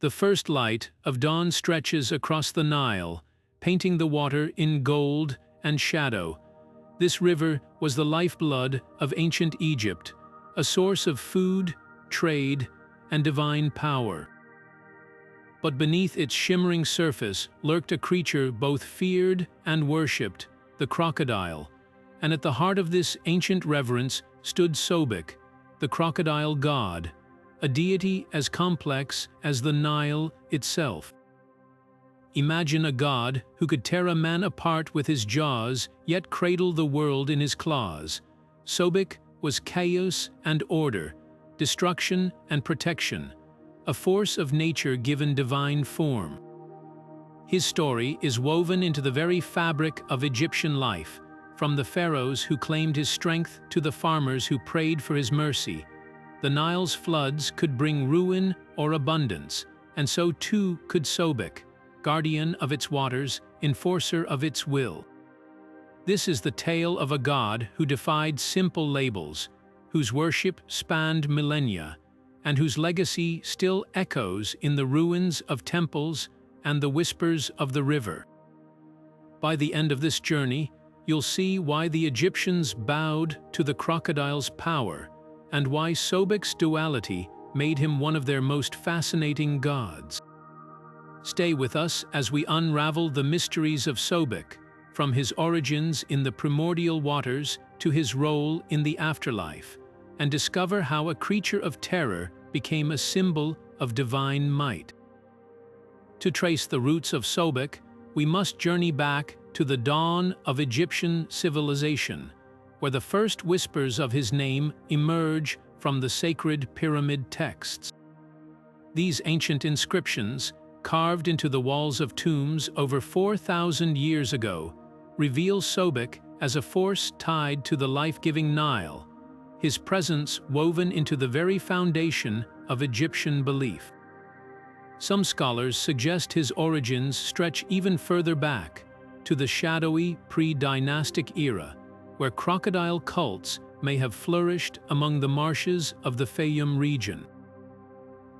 The first light of dawn stretches across the Nile, painting the water in gold and shadow. This river was the lifeblood of ancient Egypt, a source of food, trade, and divine power. But beneath its shimmering surface lurked a creature both feared and worshipped, the crocodile. And at the heart of this ancient reverence stood Sobek, the crocodile god, a deity as complex as the Nile itself. Imagine a god who could tear a man apart with his jaws, yet cradle the world in his claws. Sobek was chaos and order, destruction and protection, a force of nature given divine form. His story is woven into the very fabric of Egyptian life, from the pharaohs who claimed his strength to the farmers who prayed for his mercy. The Nile's floods could bring ruin or abundance, and so too could Sobek, guardian of its waters, enforcer of its will. This is the tale of a god who defied simple labels, whose worship spanned millennia, and whose legacy still echoes in the ruins of temples and the whispers of the river. By the end of this journey, you'll see why the Egyptians bowed to the crocodile's power, and why Sobek's duality made him one of their most fascinating gods. Stay with us as we unravel the mysteries of Sobek, from his origins in the primordial waters to his role in the afterlife, and discover how a creature of terror became a symbol of divine might. To trace the roots of Sobek, we must journey back to the dawn of Egyptian civilization, where the first whispers of his name emerge from the sacred pyramid texts. These ancient inscriptions, carved into the walls of tombs over 4,000 years ago, reveal Sobek as a force tied to the life-giving Nile, his presence woven into the very foundation of Egyptian belief. Some scholars suggest his origins stretch even further back, to the shadowy pre-dynastic era, where crocodile cults may have flourished among the marshes of the Fayum region.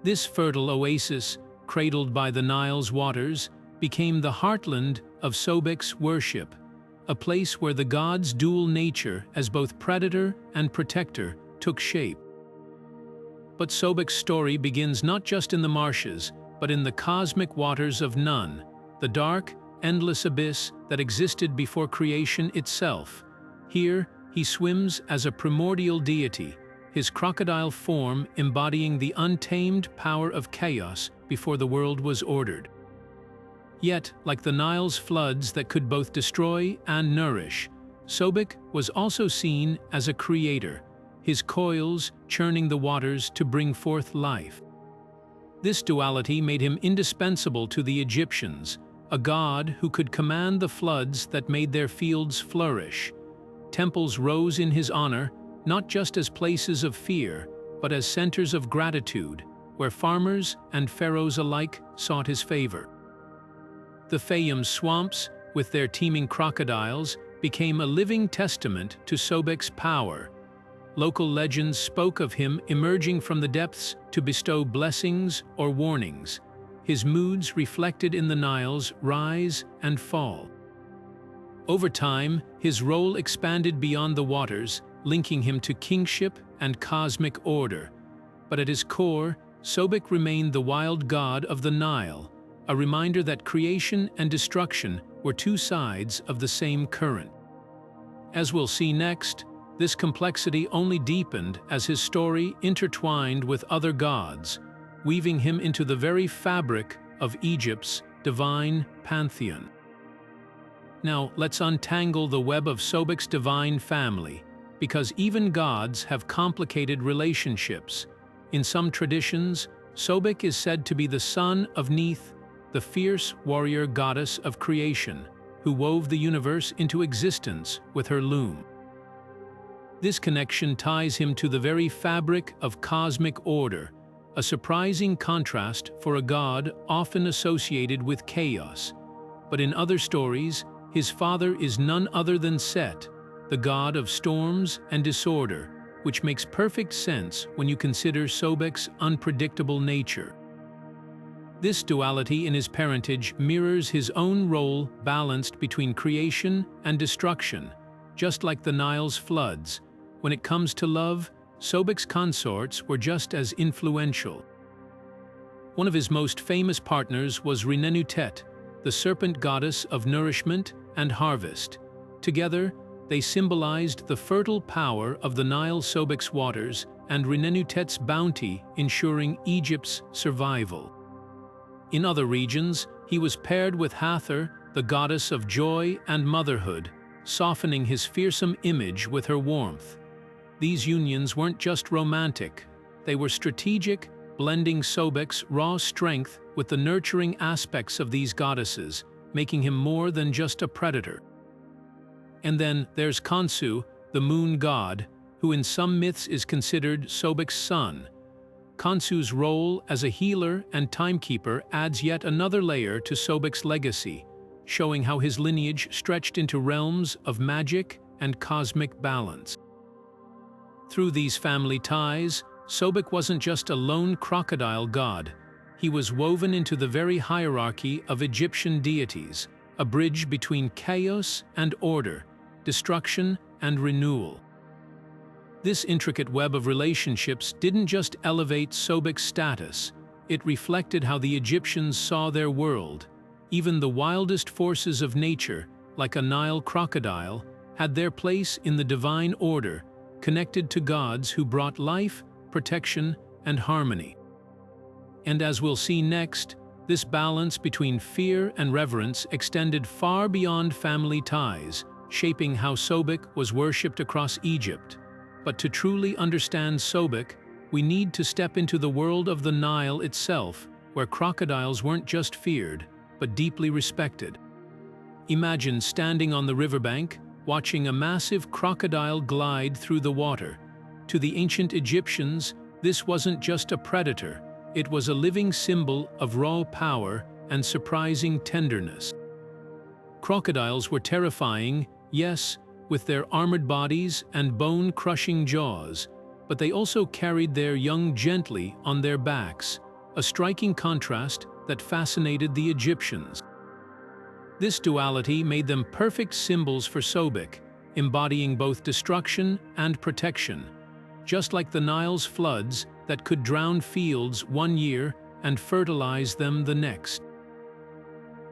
This fertile oasis, cradled by the Nile's waters, became the heartland of Sobek's worship, a place where the god's dual nature as both predator and protector took shape. But Sobek's story begins not just in the marshes, but in the cosmic waters of Nun, the dark, endless abyss that existed before creation itself. Here, he swims as a primordial deity, his crocodile form embodying the untamed power of chaos before the world was ordered. Yet, like the Nile's floods that could both destroy and nourish, Sobek was also seen as a creator, his coils churning the waters to bring forth life. This duality made him indispensable to the Egyptians, a god who could command the floods that made their fields flourish. Temples rose in his honor, not just as places of fear, but as centers of gratitude, where farmers and pharaohs alike sought his favor. The Fayum swamps, with their teeming crocodiles, became a living testament to Sobek's power. Local legends spoke of him emerging from the depths to bestow blessings or warnings, his moods reflected in the Nile's rise and fall. Over time, his role expanded beyond the waters, linking him to kingship and cosmic order. But at his core, Sobek remained the wild god of the Nile, a reminder that creation and destruction were two sides of the same current. As we'll see next, this complexity only deepened as his story intertwined with other gods, weaving him into the very fabric of Egypt's divine pantheon. Now, let's untangle the web of Sobek's divine family, because even gods have complicated relationships. In some traditions, Sobek is said to be the son of Neith, the fierce warrior goddess of creation, who wove the universe into existence with her loom. This connection ties him to the very fabric of cosmic order, a surprising contrast for a god often associated with chaos. But in other stories, his father is none other than Set, the god of storms and disorder, which makes perfect sense when you consider Sobek's unpredictable nature. This duality in his parentage mirrors his own role, balanced between creation and destruction, just like the Nile's floods. When it comes to love, Sobek's consorts were just as influential. One of his most famous partners was Amenemhat, the serpent goddess of nourishment and harvest. Together, they symbolized the fertile power of the Nile Sobek's waters and Amenemhat's bounty ensuring Egypt's survival. In other regions, he was paired with Hathor, the goddess of joy and motherhood, softening his fearsome image with her warmth. These unions weren't just romantic, they were strategic, blending Sobek's raw strength with the nurturing aspects of these goddesses, making him more than just a predator. And then there's Khonsu, the moon god, who in some myths is considered Sobek's son. Khonsu's role as a healer and timekeeper adds yet another layer to Sobek's legacy, showing how his lineage stretched into realms of magic and cosmic balance. Through these family ties, Sobek wasn't just a lone crocodile god. He was woven into the very hierarchy of Egyptian deities, a bridge between chaos and order, destruction and renewal. This intricate web of relationships didn't just elevate Sobek's status, it reflected how the Egyptians saw their world. Even the wildest forces of nature, like a Nile crocodile, had their place in the divine order, connected to gods who brought life, protection, and harmony. And as we'll see next, this balance between fear and reverence extended far beyond family ties, shaping how Sobek was worshipped across Egypt. But to truly understand Sobek, we need to step into the world of the Nile itself, where crocodiles weren't just feared, but deeply respected. Imagine standing on the riverbank, watching a massive crocodile glide through the water. To the ancient Egyptians, this wasn't just a predator, it was a living symbol of raw power and surprising tenderness. Crocodiles were terrifying, yes, with their armored bodies and bone-crushing jaws, but they also carried their young gently on their backs, a striking contrast that fascinated the Egyptians. This duality made them perfect symbols for Sobek, embodying both destruction and protection, just like the Nile's floods that could drown fields one year and fertilize them the next.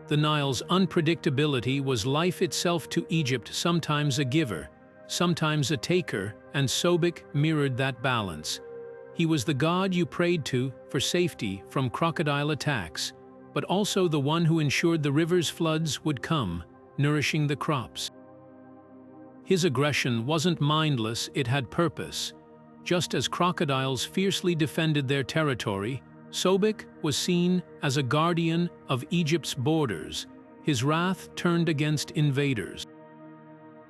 The Nile's unpredictability was life itself to Egypt, sometimes a giver, sometimes a taker, and Sobek mirrored that balance. He was the god you prayed to for safety from crocodile attacks, but also the one who ensured the river's floods would come, nourishing the crops. His aggression wasn't mindless, it had purpose. Just as crocodiles fiercely defended their territory, Sobek was seen as a guardian of Egypt's borders, his wrath turned against invaders.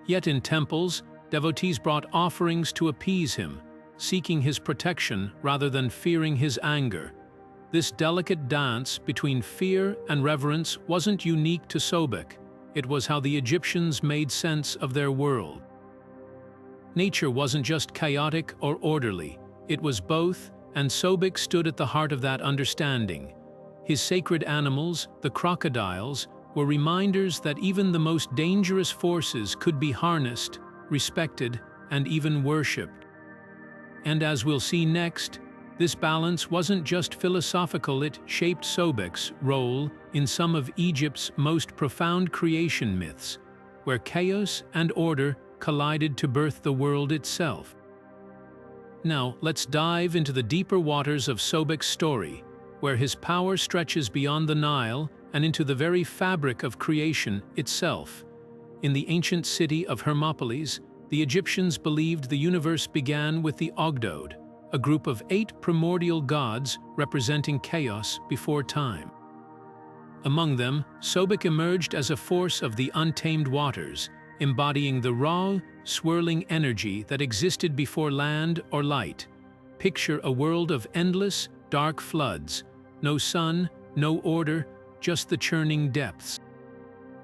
Yet in temples, devotees brought offerings to appease him, seeking his protection rather than fearing his anger. This delicate dance between fear and reverence wasn't unique to Sobek, it was how the Egyptians made sense of their world. Nature wasn't just chaotic or orderly, it was both, and Sobek stood at the heart of that understanding. His sacred animals, the crocodiles, were reminders that even the most dangerous forces could be harnessed, respected, and even worshipped. And as we'll see next, this balance wasn't just philosophical, it shaped Sobek's role in some of Egypt's most profound creation myths, where chaos and order collided to birth the world itself. Now, let's dive into the deeper waters of Sobek's story, where his power stretches beyond the Nile and into the very fabric of creation itself. In the ancient city of Hermopolis, the Egyptians believed the universe began with the Ogdoad, a group of 8 primordial gods representing chaos before time. Among them, Sobek emerged as a force of the untamed waters, embodying the raw, swirling energy that existed before land or light. Picture a world of endless, dark floods, no sun, no order, just the churning depths.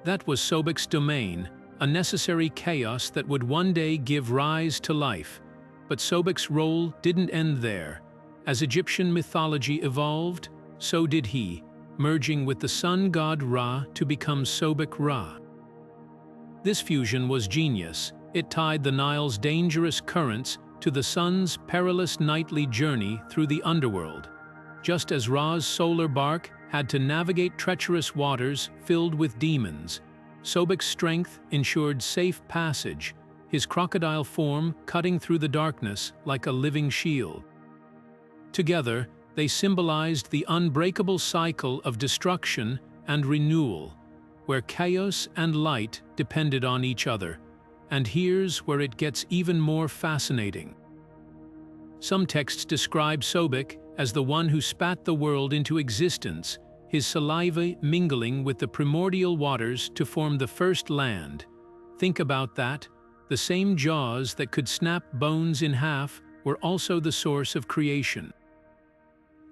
That was Sobek's domain, a necessary chaos that would one day give rise to life. But Sobek's role didn't end there. As Egyptian mythology evolved, so did he, merging with the sun god Ra to become Sobek-Ra. This fusion was genius. It tied the Nile's dangerous currents to the sun's perilous nightly journey through the underworld. Just as Ra's solar bark had to navigate treacherous waters filled with demons, Sobek's strength ensured safe passage, his crocodile form cutting through the darkness like a living shield. Together, they symbolized the unbreakable cycle of destruction and renewal, where chaos and light depended on each other. And here's where it gets even more fascinating. Some texts describe Sobek as the one who spat the world into existence, his saliva mingling with the primordial waters to form the first land. Think about that. The same jaws that could snap bones in half were also the source of creation.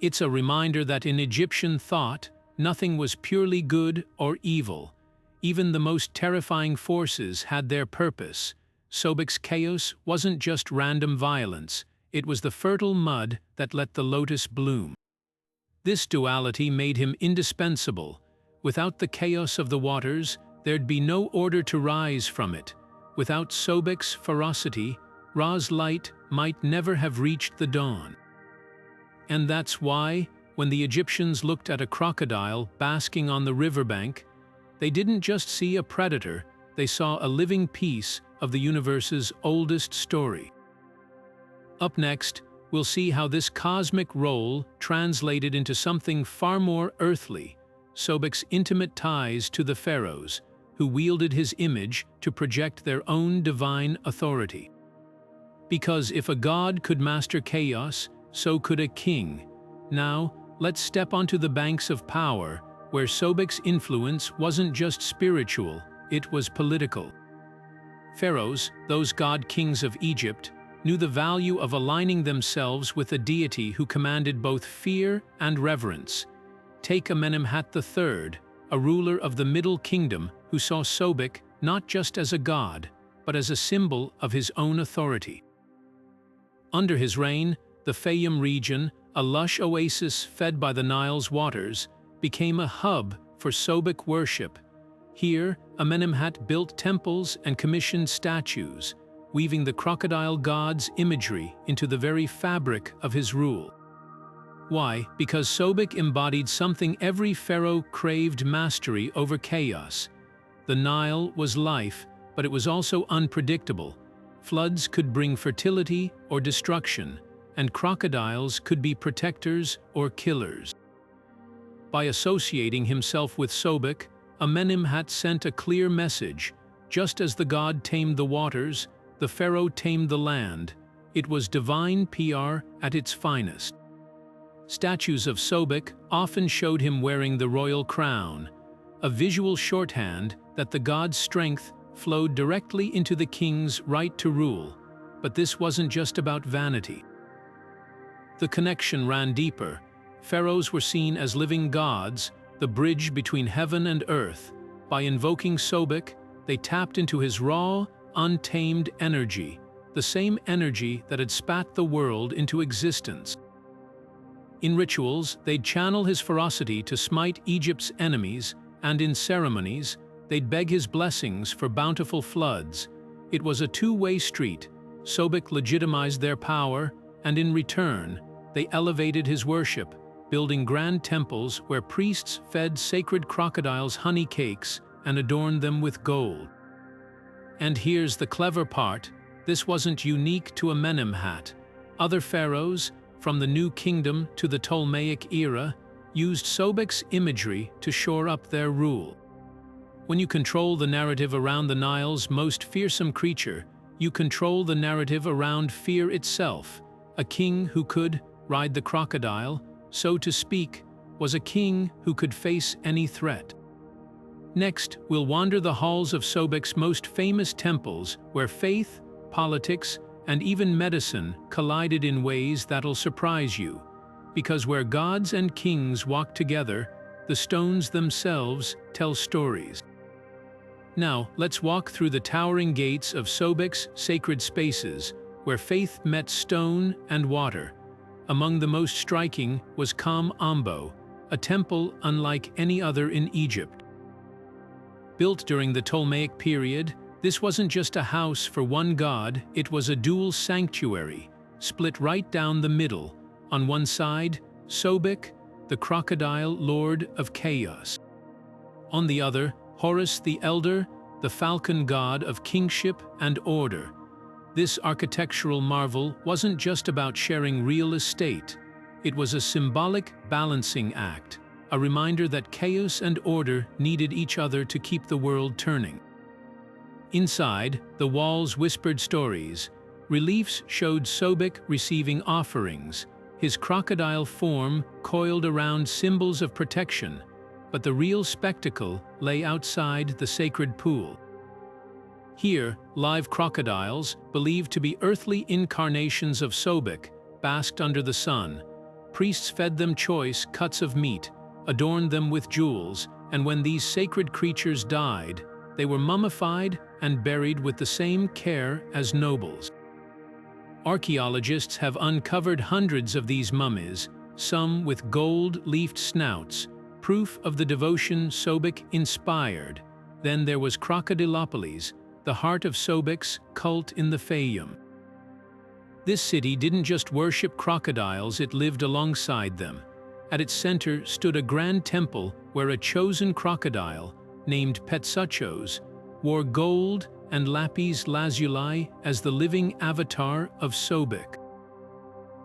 It's a reminder that in Egyptian thought, nothing was purely good or evil. Even the most terrifying forces had their purpose. Sobek's chaos wasn't just random violence, it was the fertile mud that let the lotus bloom. This duality made him indispensable. Without the chaos of the waters, there'd be no order to rise from it. Without Sobek's ferocity, Ra's light might never have reached the dawn. And that's why, when the Egyptians looked at a crocodile basking on the riverbank, they didn't just see a predator, they saw a living piece of the universe's oldest story. Up next, we'll see how this cosmic role translated into something far more earthly, Sobek's intimate ties to the pharaohs, who wielded his image to project their own divine authority. Because if a god could master chaos, so could a king. Now, let's step onto the banks of power, where Sobek's influence wasn't just spiritual, it was political. Pharaohs, those god-kings of Egypt, knew the value of aligning themselves with a deity who commanded both fear and reverence. Take Amenemhat III, a ruler of the Middle Kingdom who saw Sobek not just as a god, but as a symbol of his own authority. Under his reign, the Fayum region, a lush oasis fed by the Nile's waters, became a hub for Sobek worship. Here, Amenemhat built temples and commissioned statues, weaving the Crocodile God's imagery into the very fabric of his rule. Why? Because Sobek embodied something every pharaoh craved: mastery over chaos. The Nile was life, but it was also unpredictable. Floods could bring fertility or destruction, and crocodiles could be protectors or killers. By associating himself with Sobek, Amenemhat sent a clear message. Just as the god tamed the waters, the pharaoh tamed the land. It was divine PR at its finest. Statues of Sobek often showed him wearing the royal crown, a visual shorthand that the god's strength flowed directly into the king's right to rule. But this wasn't just about vanity. The connection ran deeper. Pharaohs were seen as living gods, the bridge between heaven and earth. By invoking Sobek, they tapped into his raw, untamed energy, the same energy that had spat the world into existence. In rituals, they'd channel his ferocity to smite Egypt's enemies, and in ceremonies, they'd beg his blessings for bountiful floods. It was a two-way street. Sobek legitimized their power, and in return, they elevated his worship, building grand temples where priests fed sacred crocodiles honey cakes and adorned them with gold. And here's the clever part: this wasn't unique to Amenemhat. Other pharaohs, from the New Kingdom to the Ptolemaic era, used Sobek's imagery to shore up their rule. When you control the narrative around the Nile's most fearsome creature, you control the narrative around fear itself. A king who could ride the crocodile, so to speak, was a king who could face any threat. Next, we'll wander the halls of Sobek's most famous temples, where faith, politics, and even medicine collided in ways that'll surprise you. Because where gods and kings walk together, the stones themselves tell stories. Now, let's walk through the towering gates of Sobek's sacred spaces, where faith met stone and water. Among the most striking was Ombo, a temple unlike any other in Egypt. Built during the Ptolemaic period, this wasn't just a house for one god, it was a dual sanctuary, split right down the middle. On one side, Sobek, the crocodile lord of chaos. On the other, Horus the Elder, the falcon god of kingship and order. This architectural marvel wasn't just about sharing real estate. It was a symbolic balancing act, a reminder that chaos and order needed each other to keep the world turning. Inside, the walls whispered stories. Reliefs showed Sobek receiving offerings, his crocodile form coiled around symbols of protection, but the real spectacle lay outside the sacred pool. Here, live crocodiles, believed to be earthly incarnations of Sobek, basked under the sun. Priests fed them choice cuts of meat, adorned them with jewels, and when these sacred creatures died, they were mummified and buried with the same care as nobles. Archaeologists have uncovered hundreds of these mummies, some with gold-leafed snouts, proof of the devotion Sobek inspired. Then there was Crocodilopolis, the heart of Sobek's cult in the Fayum. This city didn't just worship crocodiles, it lived alongside them. At its center stood a grand temple where a chosen crocodile, named Petsuchos, wore gold and lapis lazuli as the living avatar of Sobek.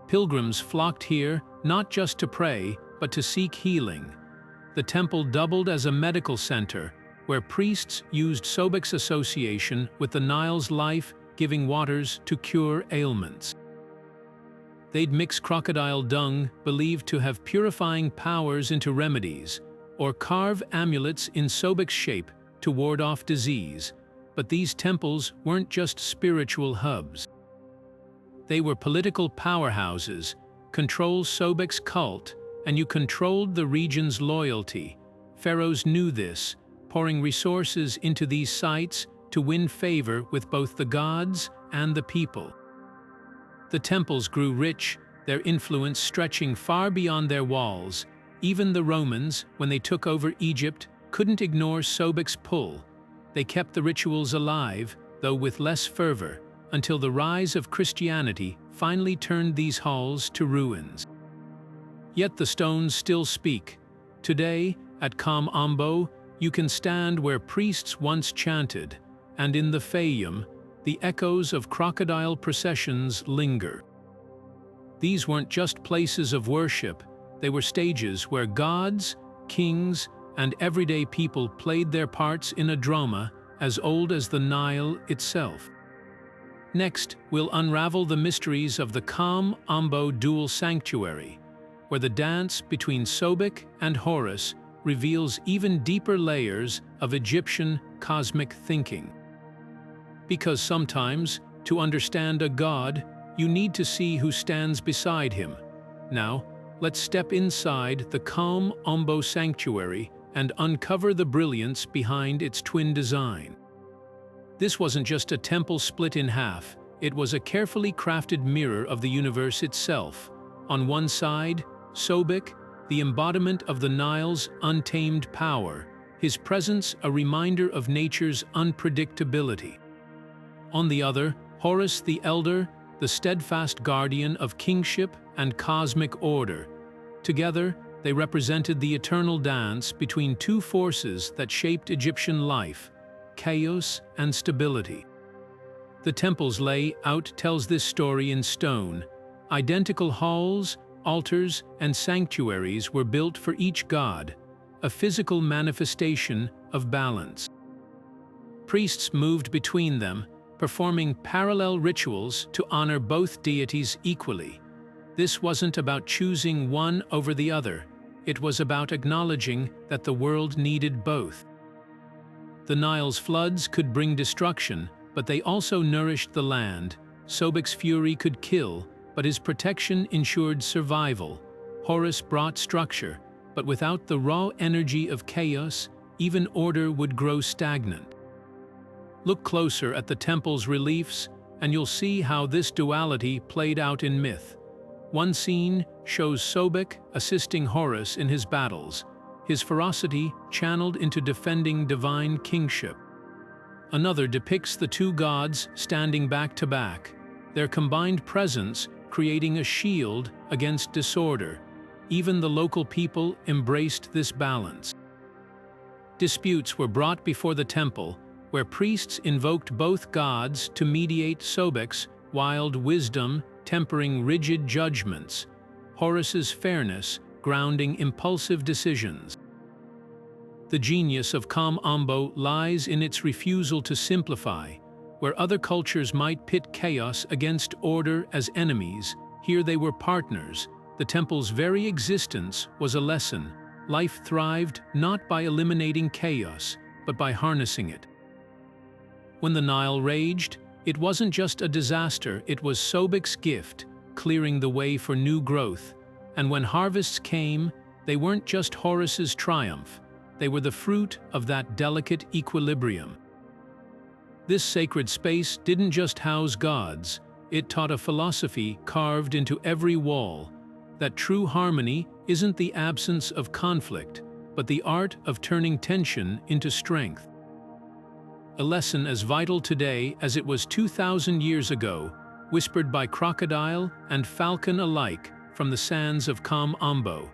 Pilgrims flocked here not just to pray, but to seek healing. The temple doubled as a medical center, where priests used Sobek's association with the Nile's life-giving waters to cure ailments. They'd mix crocodile dung, believed to have purifying powers, into remedies, or carve amulets in Sobek's shape to ward off disease. But these temples weren't just spiritual hubs. They were political powerhouses. Control Sobek's cult, and you controlled the region's loyalty. Pharaohs knew this, pouring resources into these sites to win favor with both the gods and the people. The temples grew rich, their influence stretching far beyond their walls. Even the Romans, when they took over Egypt, couldn't ignore Sobek's pull. They kept the rituals alive, though with less fervor, until the rise of Christianity finally turned these halls to ruins. Yet the stones still speak. Today, at Ombo, you can stand where priests once chanted, and in the Fayum, the echoes of crocodile processions linger. These weren't just places of worship, they were stages where gods, kings, and everyday people played their parts in a drama as old as the Nile itself. Next, we'll unravel the mysteries of the Ombo dual sanctuary, where the dance between Sobek and Horus reveals even deeper layers of Egyptian cosmic thinking. Because sometimes, to understand a god, you need to see who stands beside him. Now, let's step inside the Ombo sanctuary and uncover the brilliance behind its twin design. This wasn't just a temple split in half, it was a carefully crafted mirror of the universe itself. On one side, Sobek, the embodiment of the Nile's untamed power, his presence a reminder of nature's unpredictability. On the other, Horus the Elder, the steadfast guardian of kingship and cosmic order. Together, they represented the eternal dance between two forces that shaped Egyptian life, chaos and stability. The temple's layout tells this story in stone. Identical halls, altars, and sanctuaries were built for each god, a physical manifestation of balance. Priests moved between them, performing parallel rituals to honor both deities equally. This wasn't about choosing one over the other, it was about acknowledging that the world needed both. The Nile's floods could bring destruction, but they also nourished the land. Sobek's fury could kill, but his protection ensured survival. Horus brought structure, but without the raw energy of chaos, even order would grow stagnant. Look closer at the temple's reliefs, and you'll see how this duality played out in myth. One scene shows Sobek assisting Horus in his battles, his ferocity channeled into defending divine kingship. Another depicts the two gods standing back to back, their combined presence creating a shield against disorder. Even the local people embraced this balance. Disputes were brought before the temple, where priests invoked both gods to mediate Sobek's wild wisdom tempering rigid judgments, Horus's fairness grounding impulsive decisions. The genius of Ombo lies in its refusal to simplify. Where other cultures might pit chaos against order as enemies, here they were partners. The temple's very existence was a lesson. Life thrived not by eliminating chaos, but by harnessing it. When the Nile raged, it wasn't just a disaster, it was Sobek's gift, clearing the way for new growth. And when harvests came, they weren't just Horus's triumph, they were the fruit of that delicate equilibrium. This sacred space didn't just house gods, it taught a philosophy carved into every wall, that true harmony isn't the absence of conflict, but the art of turning tension into strength. A lesson as vital today as it was 2,000 years ago, whispered by crocodile and falcon alike from the sands of Ombo.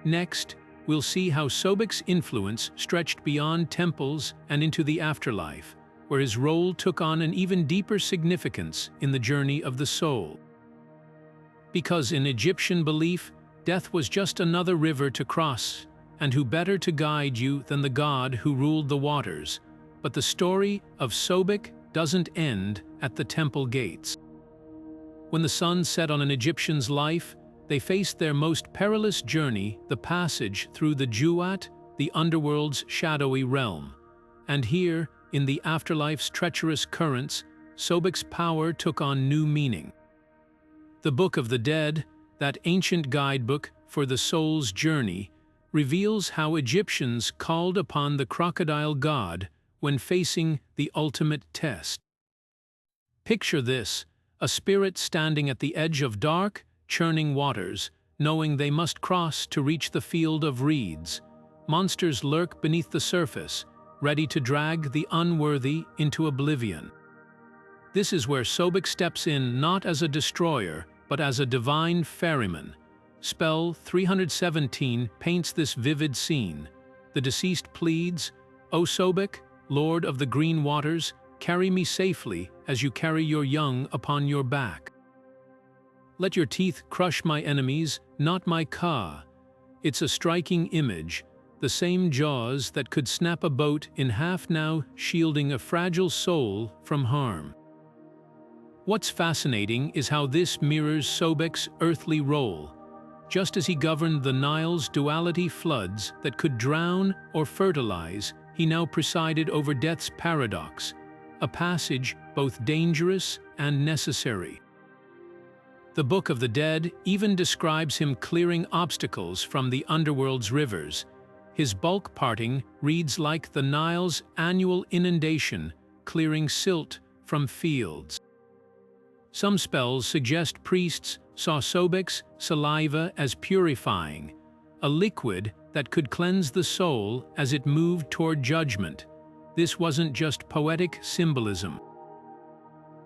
Next, we'll see how Sobek's influence stretched beyond temples and into the afterlife, where his role took on an even deeper significance in the journey of the soul. Because in Egyptian belief, death was just another river to cross, and who better to guide you than the god who ruled the waters. But the story of Sobek doesn't end at the temple gates. When the sun set on an Egyptian's life, they faced their most perilous journey, the passage through the duat, the underworld's shadowy realm. And here, in the afterlife's treacherous currents, Sobek's power took on new meaning. The Book of the Dead, that ancient guidebook for the soul's journey, reveals how Egyptians called upon the Crocodile God when facing the ultimate test. Picture this, a spirit standing at the edge of dark, churning waters, knowing they must cross to reach the field of reeds. Monsters lurk beneath the surface, ready to drag the unworthy into oblivion. This is where Sobek steps in not as a destroyer, but as a divine ferryman. Spell 317 paints this vivid scene. The deceased pleads, "O Sobek, Lord of the green waters, carry me safely as you carry your young upon your back. Let your teeth crush my enemies, not my ka." It's a striking image, the same jaws that could snap a boat in half now shielding a fragile soul from harm. What's fascinating is how this mirrors Sobek's earthly role. Just as he governed the Nile's duality floods that could drown or fertilize, he now presided over death's paradox, a passage both dangerous and necessary. The Book of the Dead even describes him clearing obstacles from the underworld's rivers. His bulk parting reads like the Nile's annual inundation, clearing silt from fields. Some spells suggest priests saw Sobek's saliva as purifying, a liquid that could cleanse the soul as it moved toward judgment. This wasn't just poetic symbolism.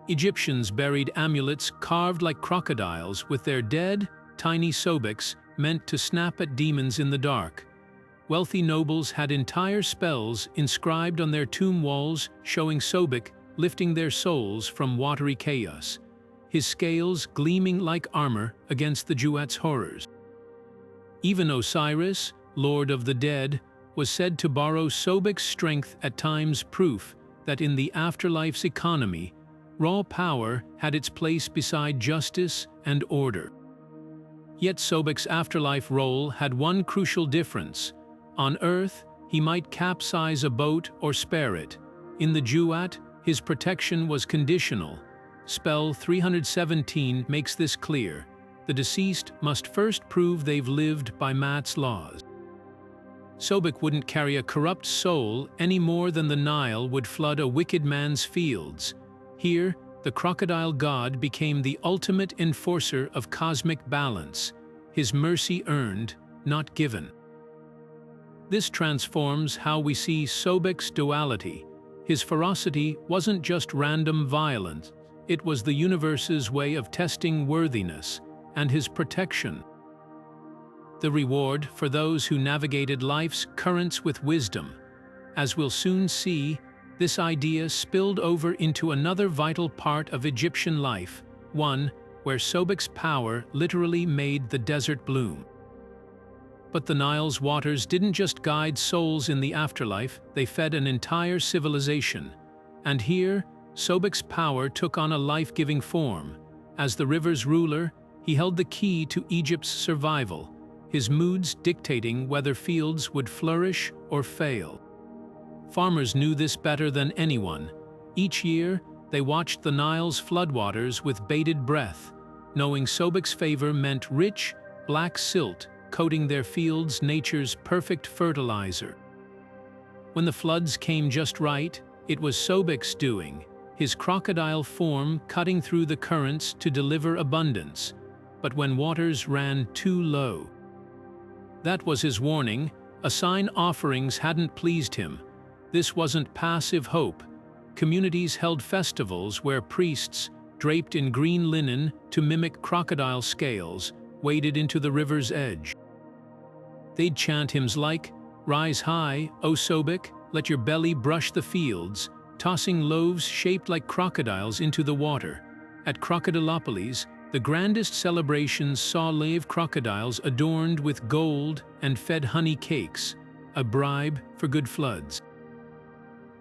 Egyptians buried amulets carved like crocodiles with their dead, tiny Sobeks meant to snap at demons in the dark. Wealthy nobles had entire spells inscribed on their tomb walls showing Sobek lifting their souls from watery chaos, his scales gleaming like armor against the duat's horrors. Even Osiris, Lord of the Dead, was said to borrow Sobek's strength at times, proof that in the afterlife's economy, raw power had its place beside justice and order. Yet Sobek's afterlife role had one crucial difference. On Earth, he might capsize a boat or spare it. In the duat, his protection was conditional. Spell 317 makes this clear. The deceased must first prove they've lived by Mat's laws. Sobek wouldn't carry a corrupt soul any more than the Nile would flood a wicked man's fields. Here, the Crocodile God became the ultimate enforcer of cosmic balance. his mercy earned, not given. This transforms how we see Sobek's duality. His ferocity wasn't just random violence, it was the universe's way of testing worthiness, and his protection. The reward for those who navigated life's currents with wisdom. As we'll soon see, this idea spilled over into another vital part of Egyptian life, one where Sobek's power literally made the desert bloom. But the Nile's waters didn't just guide souls in the afterlife, they fed an entire civilization. And here, Sobek's power took on a life-giving form. As the river's ruler, he held the key to Egypt's survival, his moods dictating whether fields would flourish or fail. Farmers knew this better than anyone. Each year, they watched the Nile's floodwaters with bated breath, knowing Sobek's favor meant rich, black silt coating their fields, nature's perfect fertilizer. When the floods came just right, it was Sobek's doing, his crocodile form cutting through the currents to deliver abundance. But when waters ran too low, that was his warning, a sign offerings hadn't pleased him. This wasn't passive hope. Communities held festivals where priests, draped in green linen to mimic crocodile scales, waded into the river's edge. They'd chant hymns like, "Rise high, O Sobek, let your belly brush the fields," tossing loaves shaped like crocodiles into the water. At Crocodilopolis, the grandest celebrations saw live crocodiles adorned with gold and fed honey cakes, a bribe for good floods.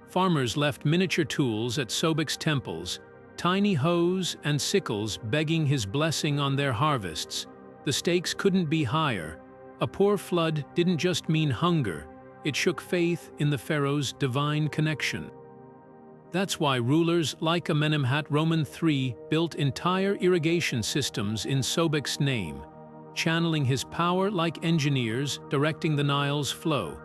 Farmers left miniature tools at Sobek's temples, tiny hoes and sickles begging his blessing on their harvests. The stakes couldn't be higher. A poor flood didn't just mean hunger, it shook faith in the pharaoh's divine connection. That's why rulers like Amenemhat III built entire irrigation systems in Sobek's name, channeling his power like engineers directing the Nile's flow.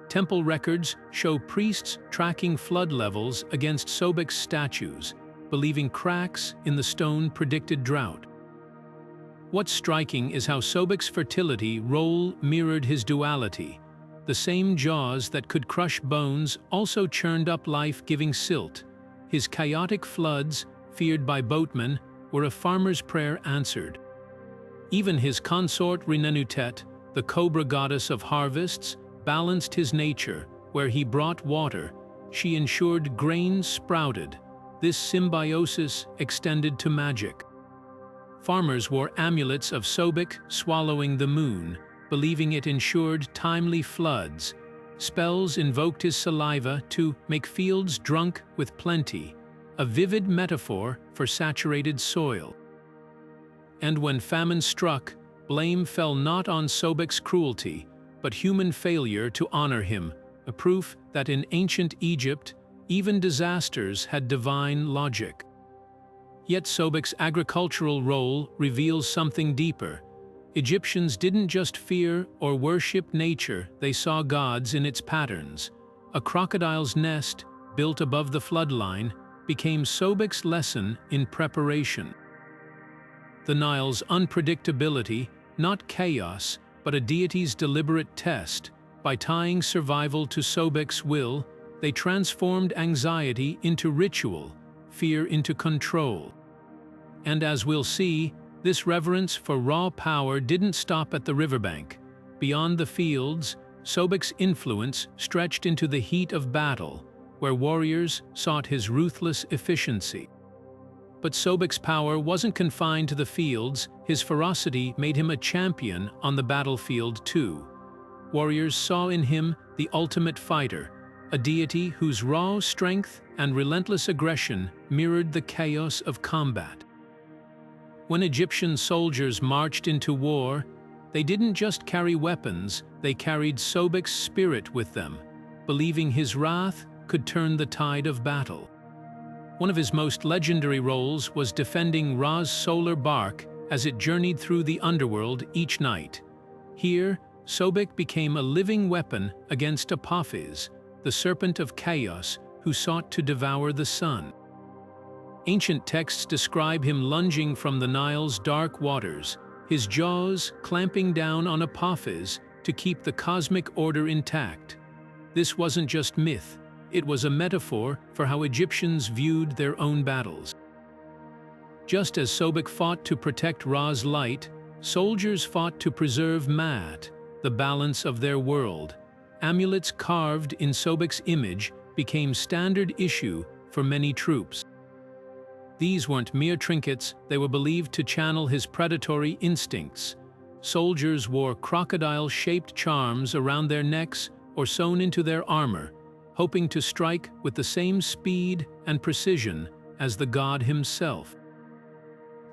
Temple records show priests tracking flood levels against Sobek's statues, believing cracks in the stone predicted drought. What's striking is how Sobek's fertility role mirrored his duality. The same jaws that could crush bones also churned up life-giving silt. His chaotic floods, feared by boatmen, were a farmer's prayer answered. Even his consort Renenutet, the cobra goddess of harvests, balanced his nature. Where he brought water, she ensured grain sprouted. This symbiosis extended to magic. Farmers wore amulets of Sobek swallowing the moon, believing it ensured timely floods. Spells invoked his saliva to make fields drunk with plenty, a vivid metaphor for saturated soil. And when famine struck, blame fell not on Sobek's cruelty, but human failure to honor him, a proof that in ancient Egypt, even disasters had divine logic. Yet Sobek's agricultural role reveals something deeper. Egyptians didn't just fear or worship nature, they saw gods in its patterns. A crocodile's nest, built above the floodline, became Sobek's lesson in preparation. The Nile's unpredictability, not chaos, but a deity's deliberate test. By tying survival to Sobek's will, they transformed anxiety into ritual, fear into control. And as we'll see, this reverence for raw power didn't stop at the riverbank. Beyond the fields, Sobek's influence stretched into the heat of battle, where warriors sought his ruthless efficiency. But Sobek's power wasn't confined to the fields, his ferocity made him a champion on the battlefield too. Warriors saw in him the ultimate fighter, a deity whose raw strength and relentless aggression mirrored the chaos of combat. When Egyptian soldiers marched into war, they didn't just carry weapons, they carried Sobek's spirit with them, believing his wrath could turn the tide of battle. One of his most legendary roles was defending Ra's solar bark as it journeyed through the underworld each night. Here, Sobek became a living weapon against Apophis, the serpent of chaos who sought to devour the sun. Ancient texts describe him lunging from the Nile's dark waters, his jaws clamping down on Apophis to keep the cosmic order intact. This wasn't just myth, it was a metaphor for how Egyptians viewed their own battles. Just as Sobek fought to protect Ra's light, soldiers fought to preserve Ma'at, the balance of their world. Amulets carved in Sobek's image became standard issue for many troops. These weren't mere trinkets, they were believed to channel his predatory instincts. Soldiers wore crocodile-shaped charms around their necks or sewn into their armor, hoping to strike with the same speed and precision as the god himself.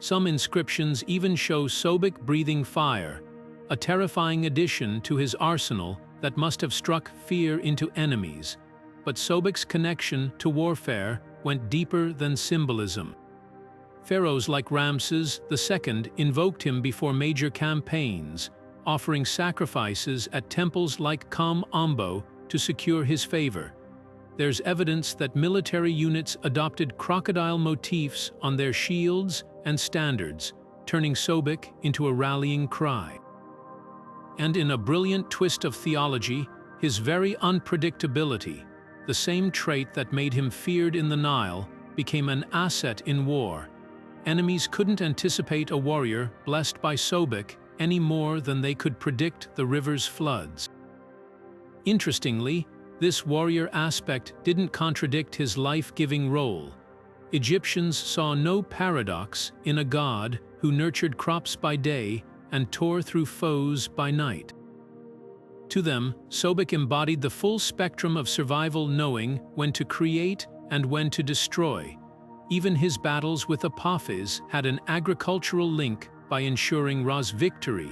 Some inscriptions even show Sobek breathing fire, a terrifying addition to his arsenal that must have struck fear into enemies. But Sobek's connection to warfare went deeper than symbolism. Pharaohs like Ramses II invoked him before major campaigns, offering sacrifices at temples like Ombo to secure his favor. There's evidence that military units adopted crocodile motifs on their shields and standards, turning Sobek into a rallying cry. And in a brilliant twist of theology, his very unpredictability, the same trait that made him feared in the Nile, became an asset in war. Enemies couldn't anticipate a warrior blessed by Sobek any more than they could predict the river's floods. Interestingly, this warrior aspect didn't contradict his life-giving role. Egyptians saw no paradox in a god who nurtured crops by day and tore through foes by night. To them, Sobek embodied the full spectrum of survival, knowing when to create and when to destroy. Even his battles with Apophis had an agricultural link. By ensuring Ra's victory,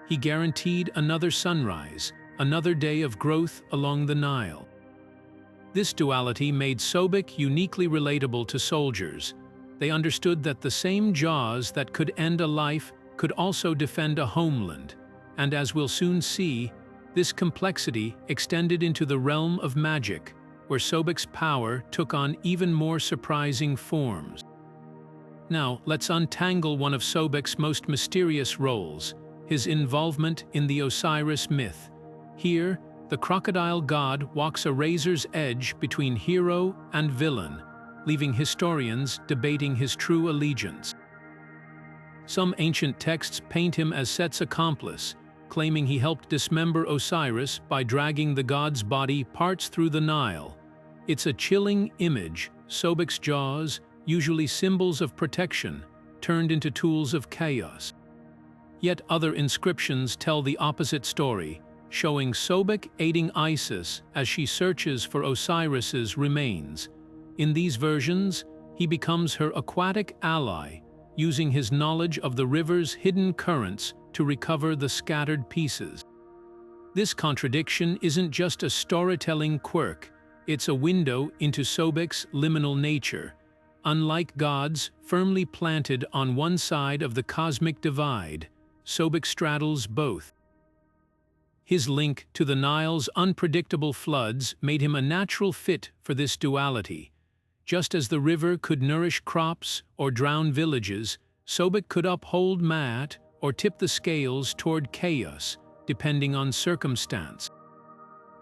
he guaranteed another sunrise, another day of growth along the Nile. This duality made Sobek uniquely relatable to soldiers. They understood that the same jaws that could end a life could also defend a homeland, and as we'll soon see, this complexity extended into the realm of magic, where Sobek's power took on even more surprising forms. Now, let's untangle one of Sobek's most mysterious roles, his involvement in the Osiris myth. Here, the crocodile god walks a razor's edge between hero and villain, leaving historians debating his true allegiance. Some ancient texts paint him as Set's accomplice, claiming he helped dismember Osiris by dragging the god's body parts through the Nile. It's a chilling image, Sobek's jaws, usually symbols of protection, turned into tools of chaos. Yet other inscriptions tell the opposite story, showing Sobek aiding Isis as she searches for Osiris's remains. In these versions, he becomes her aquatic ally, using his knowledge of the river's hidden currents to recover the scattered pieces. This contradiction isn't just a storytelling quirk, it's a window into Sobek's liminal nature. Unlike gods firmly planted on one side of the cosmic divide, Sobek straddles both. His link to the Nile's unpredictable floods made him a natural fit for this duality. Just as the river could nourish crops or drown villages, Sobek could uphold Ma'at or tip the scales toward chaos, depending on circumstance.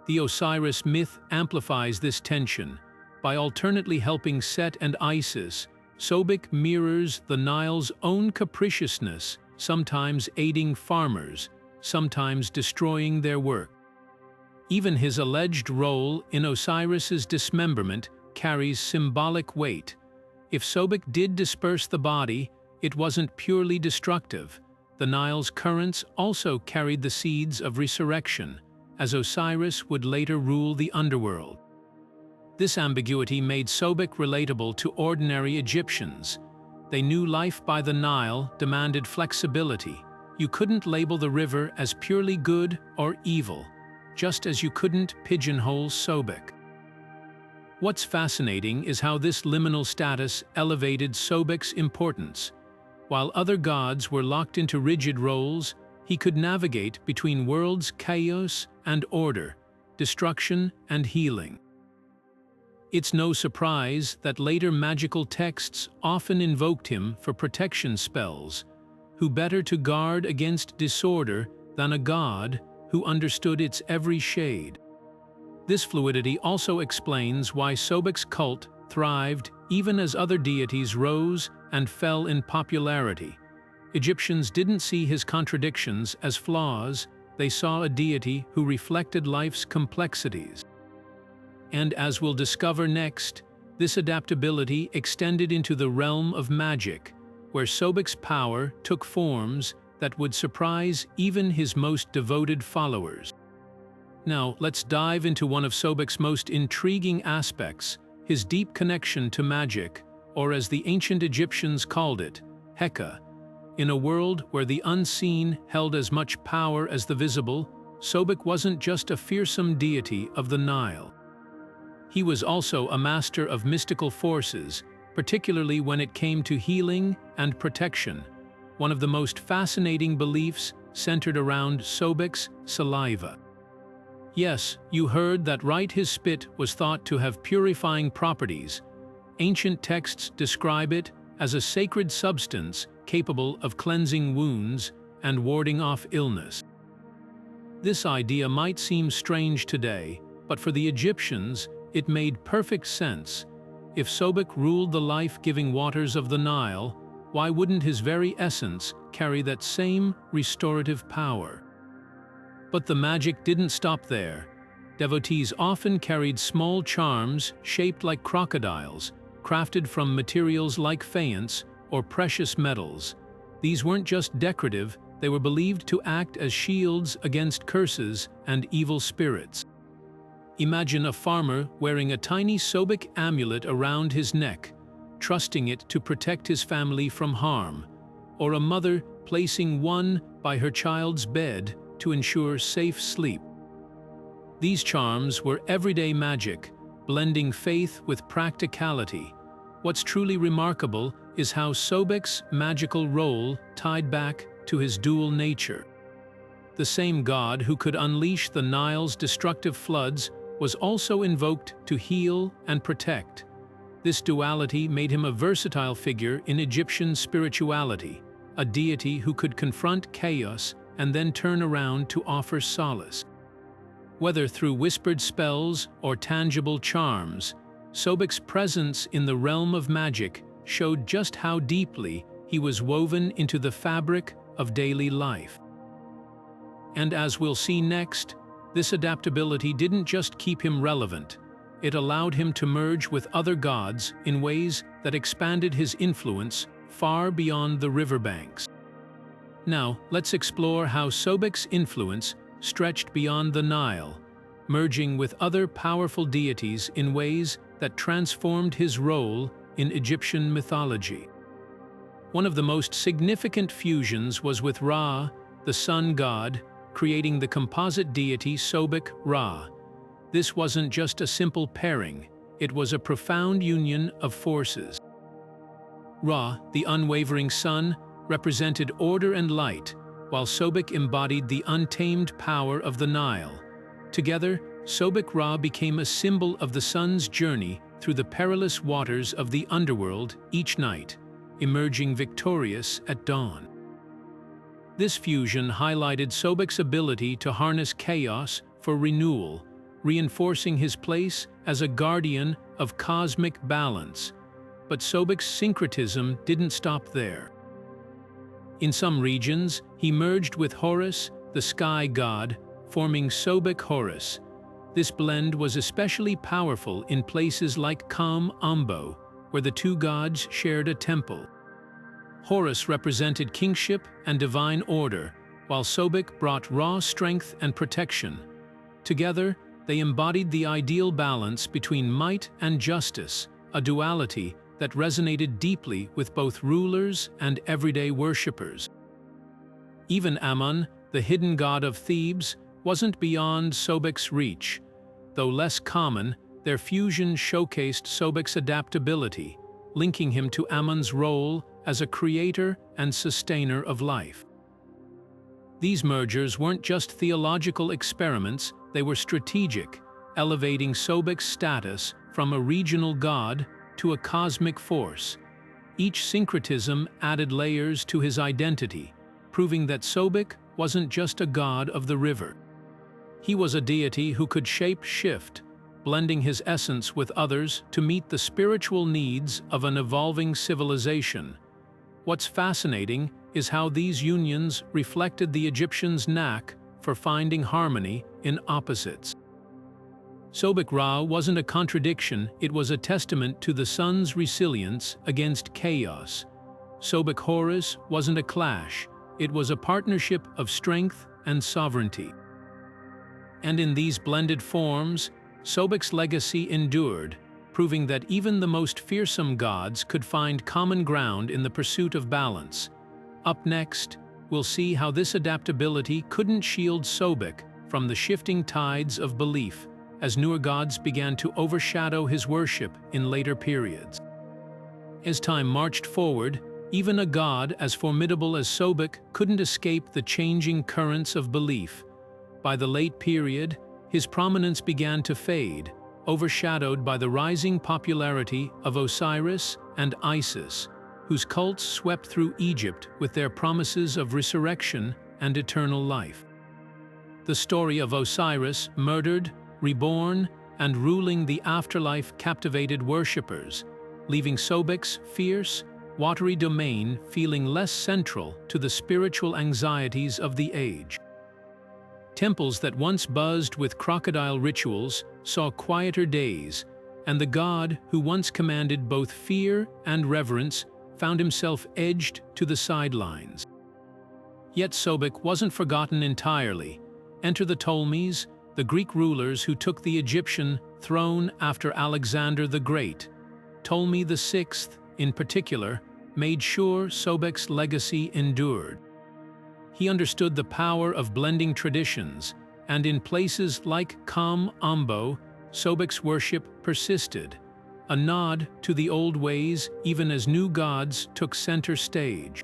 The Osiris myth amplifies this tension. By alternately helping Set and Isis, Sobek mirrors the Nile's own capriciousness, sometimes aiding farmers, sometimes destroying their work. Even his alleged role in Osiris's dismemberment carries symbolic weight. If Sobek did disperse the body, it wasn't purely destructive. The Nile's currents also carried the seeds of resurrection, as Osiris would later rule the underworld. This ambiguity made Sobek relatable to ordinary Egyptians. They knew life by the Nile demanded flexibility. You couldn't label the river as purely good or evil, just as you couldn't pigeonhole Sobek. What's fascinating is how this liminal status elevated Sobek's importance. While other gods were locked into rigid roles, he could navigate between worlds' chaos and order, destruction and healing. It's no surprise that later magical texts often invoked him for protection spells. who better to guard against disorder than a god who understood its every shade. This fluidity also explains why Sobek's cult thrived even as other deities rose and fell in popularity. Egyptians didn't see his contradictions as flaws, they saw a deity who reflected life's complexities. And as we'll discover next, this adaptability extended into the realm of magic, where Sobek's power took forms that would surprise even his most devoted followers. Now, let's dive into one of Sobek's most intriguing aspects, his deep connection to magic, or as the ancient Egyptians called it, Heka. In a world where the unseen held as much power as the visible, Sobek wasn't just a fearsome deity of the Nile. He was also a master of mystical forces, particularly when it came to healing and protection. One of the most fascinating beliefs centered around Sobek's saliva. Yes, you heard that right, his spit was thought to have purifying properties. Ancient texts describe it as a sacred substance capable of cleansing wounds and warding off illness. This idea might seem strange today, but for the Egyptians, it made perfect sense. If Sobek ruled the life-giving waters of the Nile, why wouldn't his very essence carry that same restorative power? But the magic didn't stop there. Devotees often carried small charms shaped like crocodiles, crafted from materials like faience or precious metals. These weren't just decorative, they were believed to act as shields against curses and evil spirits. Imagine a farmer wearing a tiny Sobek amulet around his neck, trusting it to protect his family from harm, or a mother placing one by her child's bed to ensure safe sleep. These charms were everyday magic, blending faith with practicality. What's truly remarkable is how Sobek's magical role tied back to his dual nature. The same god who could unleash the Nile's destructive floods was also invoked to heal and protect. This duality made him a versatile figure in Egyptian spirituality, a deity who could confront chaos and then turn around to offer solace. Whether through whispered spells or tangible charms, Sobek's presence in the realm of magic showed just how deeply he was woven into the fabric of daily life. And as we'll see next, this adaptability didn't just keep him relevant, it allowed him to merge with other gods in ways that expanded his influence far beyond the riverbanks. Now, let's explore how Sobek's influence stretched beyond the Nile, merging with other powerful deities in ways that transformed his role in Egyptian mythology. One of the most significant fusions was with Ra, the sun god, creating the composite deity Sobek-Ra. This wasn't just a simple pairing, it was a profound union of forces. Ra, the unwavering sun, represented order and light, while Sobek embodied the untamed power of the Nile. Together, Sobek-Ra became a symbol of the sun's journey through the perilous waters of the underworld each night, emerging victorious at dawn. This fusion highlighted Sobek's ability to harness chaos for renewal, reinforcing his place as a guardian of cosmic balance. But Sobek's syncretism didn't stop there. In some regions, he merged with Horus, the sky god, forming Sobek-Horus. This blend was especially powerful in places like Ombo, where the two gods shared a temple. Horus represented kingship and divine order, while Sobek brought raw strength and protection. Together, they embodied the ideal balance between might and justice, a duality that resonated deeply with both rulers and everyday worshippers. Even Ammon, the hidden god of Thebes, wasn't beyond Sobek's reach. Though less common, their fusion showcased Sobek's adaptability, linking him to Ammon's role as a creator and sustainer of life. These mergers weren't just theological experiments, they were strategic, elevating Sobek's status from a regional god to a cosmic force. each syncretism added layers to his identity, proving that Sobek wasn't just a god of the river. He was a deity who could shape-shift, blending his essence with others to meet the spiritual needs of an evolving civilization. What's fascinating is how these unions reflected the Egyptians' knack for finding harmony in opposites. Sobek-Ra wasn't a contradiction, it was a testament to the sun's resilience against chaos. Sobek-Horus wasn't a clash, it was a partnership of strength and sovereignty. And in these blended forms, Sobek's legacy endured, proving that even the most fearsome gods could find common ground in the pursuit of balance. Up next, we'll see how this adaptability couldn't shield Sobek from the shifting tides of belief, as newer gods began to overshadow his worship in later periods. As time marched forward, even a god as formidable as Sobek couldn't escape the changing currents of belief. By the late period, his prominence began to fade, overshadowed by the rising popularity of Osiris and Isis, whose cults swept through Egypt with their promises of resurrection and eternal life. The story of Osiris, murdered, reborn, and ruling the afterlife captivated worshippers, leaving Sobek's fierce, watery domain feeling less central to the spiritual anxieties of the age. Temples that once buzzed with crocodile rituals saw quieter days, and the god who once commanded both fear and reverence found himself edged to the sidelines. Yet Sobek wasn't forgotten entirely. Enter the Ptolemies, the Greek rulers who took the Egyptian throne after Alexander the Great. Ptolemy VI, in particular, made sure Sobek's legacy endured. He understood the power of blending traditions, and in places like Ombo, Sobek's worship persisted, a nod to the old ways even as new gods took center stage.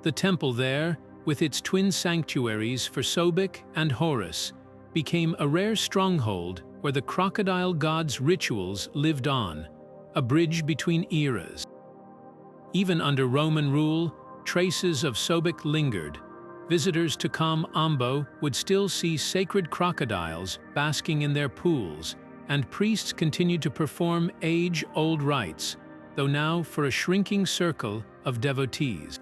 The temple there, with its twin sanctuaries for Sobek and Horus, became a rare stronghold where the Crocodile God's rituals lived on, a bridge between eras. Even under Roman rule, traces of Sobek lingered. Visitors to Ombo would still see sacred crocodiles basking in their pools, and priests continued to perform age-old rites, though now for a shrinking circle of devotees.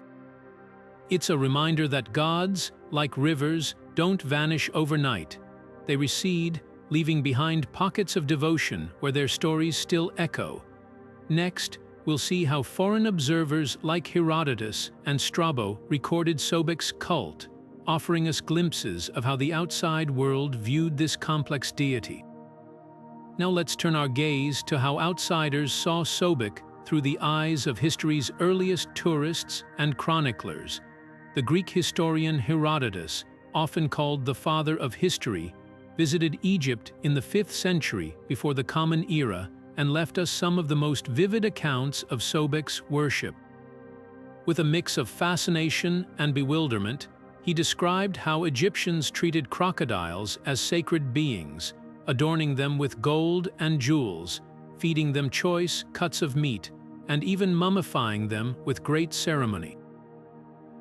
It's a reminder that gods, like rivers, don't vanish overnight. They recede, leaving behind pockets of devotion where their stories still echo. Next, we'll see how foreign observers like Herodotus and Strabo recorded Sobek's cult, offering us glimpses of how the outside world viewed this complex deity. Now let's turn our gaze to how outsiders saw Sobek through the eyes of history's earliest tourists and chroniclers. The Greek historian Herodotus, often called the father of history, visited Egypt in the 5th century before the Common Era and left us some of the most vivid accounts of Sobek's worship. With a mix of fascination and bewilderment, he described how Egyptians treated crocodiles as sacred beings, adorning them with gold and jewels, feeding them choice cuts of meat, and even mummifying them with great ceremony.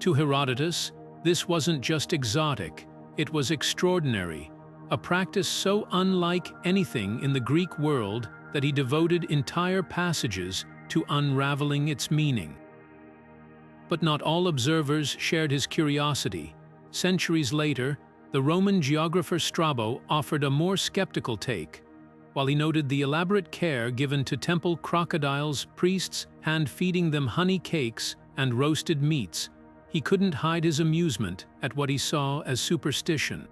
To Herodotus, this wasn't just exotic, it was extraordinary, a practice so unlike anything in the Greek world that he devoted entire passages to unraveling its meaning. But not all observers shared his curiosity. Centuries later, the Roman geographer Strabo offered a more skeptical take. While he noted the elaborate care given to temple crocodiles, priests hand-feeding them honey cakes and roasted meats, he couldn't hide his amusement at what he saw as superstition.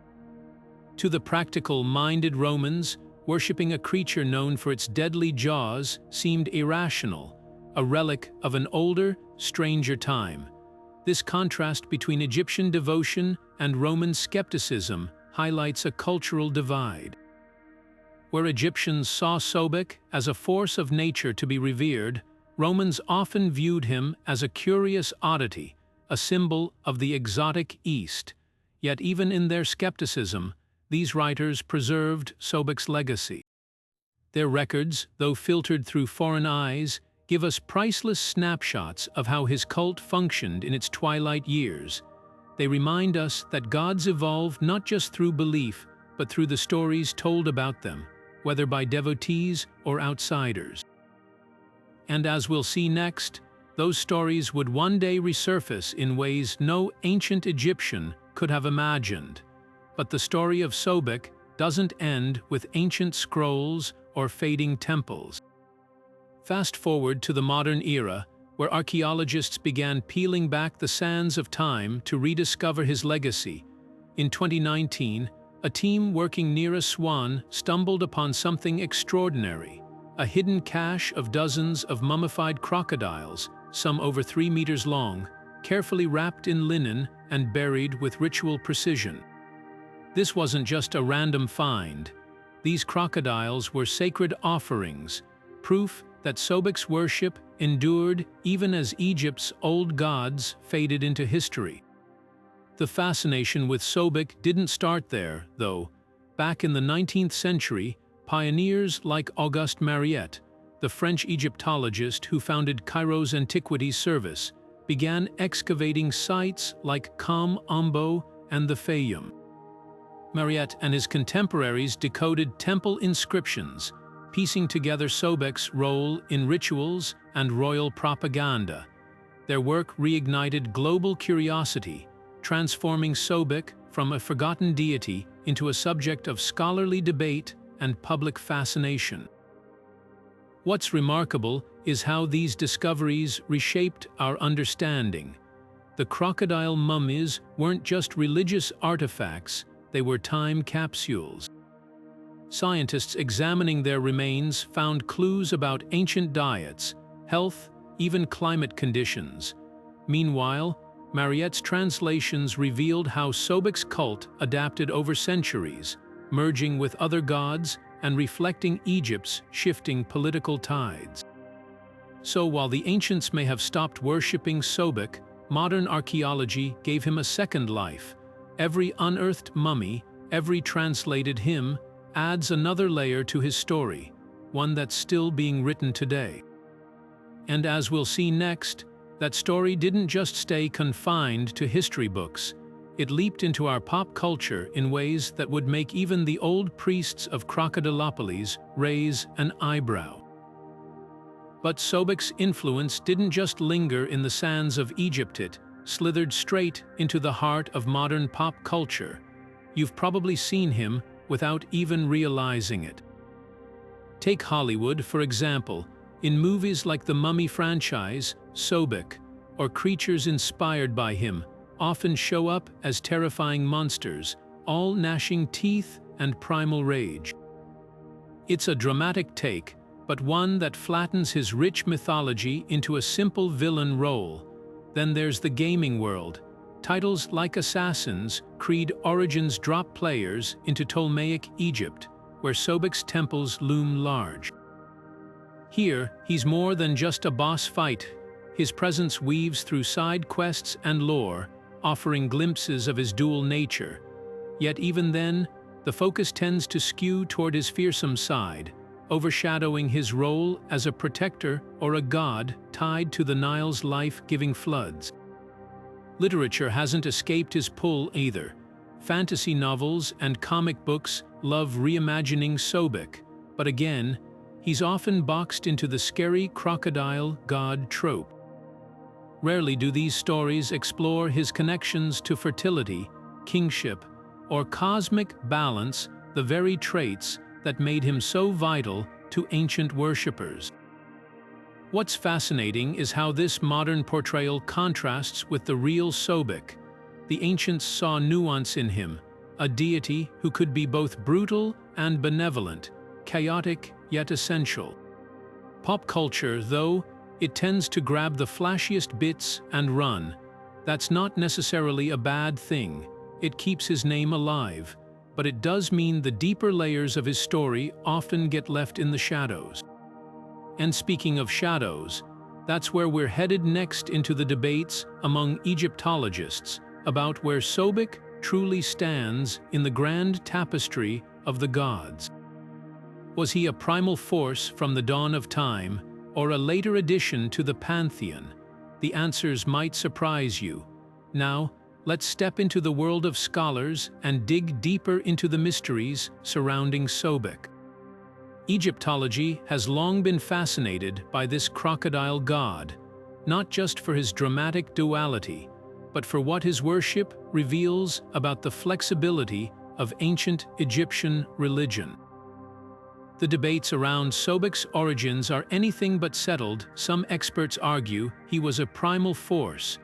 To the practical-minded Romans, worshipping a creature known for its deadly jaws seemed irrational, a relic of an older, stranger time. This contrast between Egyptian devotion and Roman skepticism highlights a cultural divide. Where Egyptians saw Sobek as a force of nature to be revered, Romans often viewed him as a curious oddity, a symbol of the exotic East. Yet even in their skepticism, these writers preserved Sobek's legacy. Their records, though filtered through foreign eyes, give us priceless snapshots of how his cult functioned in its twilight years. They remind us that gods evolve not just through belief, but through the stories told about them, whether by devotees or outsiders. And as we'll see next, those stories would one day resurface in ways no ancient Egyptian could have imagined. But the story of Sobek doesn't end with ancient scrolls or fading temples. Fast forward to the modern era, where archaeologists began peeling back the sands of time to rediscover his legacy. In 2019, a team working near Aswan stumbled upon something extraordinary: a hidden cache of dozens of mummified crocodiles, some over 3 meters long, carefully wrapped in linen and buried with ritual precision. This wasn't just a random find. These crocodiles were sacred offerings, proof that Sobek's worship endured even as Egypt's old gods faded into history. The fascination with Sobek didn't start there, though. Back in the 19th century, pioneers like Auguste Mariette, the French Egyptologist who founded Cairo's Antiquities Service, began excavating sites like Ombo and the Fayum. Mariette and his contemporaries decoded temple inscriptions, piecing together Sobek's role in rituals and royal propaganda. Their work reignited global curiosity, transforming Sobek from a forgotten deity into a subject of scholarly debate and public fascination. What's remarkable is how these discoveries reshaped our understanding. The crocodile mummies weren't just religious artifacts, they were time capsules. Scientists examining their remains found clues about ancient diets, health, even climate conditions. Meanwhile, Mariette's translations revealed how Sobek's cult adapted over centuries, merging with other gods and reflecting Egypt's shifting political tides. So while the ancients may have stopped worshipping Sobek, modern archaeology gave him a second life. Every unearthed mummy, every translated hymn, adds another layer to his story, one that's still being written today. And as we'll see next, that story didn't just stay confined to history books. It leaped into our pop culture in ways that would make even the old priests of Crocodilopolis raise an eyebrow. But Sobek's influence didn't just linger in the sands of Egypt, it slithered straight into the heart of modern pop culture. You've probably seen him without even realizing it. Take Hollywood, for example. In movies like the Mummy franchise, Sobek, or creatures inspired by him, often show up as terrifying monsters, all gnashing teeth and primal rage. It's a dramatic take, but one that flattens his rich mythology into a simple villain role. Then there's the gaming world. Titles like Assassin's Creed Origins drop players into Ptolemaic Egypt, where Sobek's temples loom large. Here, he's more than just a boss fight. His presence weaves through side quests and lore, offering glimpses of his dual nature. Yet even then, the focus tends to skew toward his fearsome side, overshadowing his role as a protector or a god tied to the Nile's life-giving floods. Literature hasn't escaped his pull either. Fantasy novels and comic books love reimagining Sobek, but again, he's often boxed into the scary crocodile god trope. Rarely do these stories explore his connections to fertility, kingship, or cosmic balance, the very traits that made him so vital to ancient worshippers. What's fascinating is how this modern portrayal contrasts with the real Sobek. The ancients saw nuance in him, a deity who could be both brutal and benevolent, chaotic yet essential. Pop culture, though, it tends to grab the flashiest bits and run. That's not necessarily a bad thing. It keeps his name alive, but it does mean the deeper layers of his story often get left in the shadows. And speaking of shadows, that's where we're headed next, into the debates among Egyptologists about where Sobek truly stands in the grand tapestry of the gods. Was he a primal force from the dawn of time, or a later addition to the pantheon? The answers might surprise you. Now, let's step into the world of scholars and dig deeper into the mysteries surrounding Sobek. Egyptology has long been fascinated by this crocodile god, not just for his dramatic duality, but for what his worship reveals about the flexibility of ancient Egyptian religion. The debates around Sobek's origins are anything but settled. Some experts argue he was a primal force,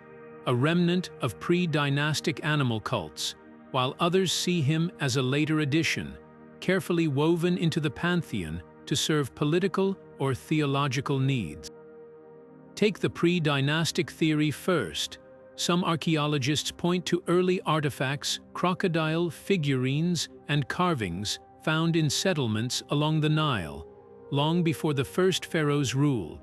a remnant of pre-dynastic animal cults, while others see him as a later addition, carefully woven into the pantheon to serve political or theological needs. Take the pre-dynastic theory first. Some archaeologists point to early artifacts, crocodile figurines, and carvings found in settlements along the Nile, long before the first pharaohs ruled.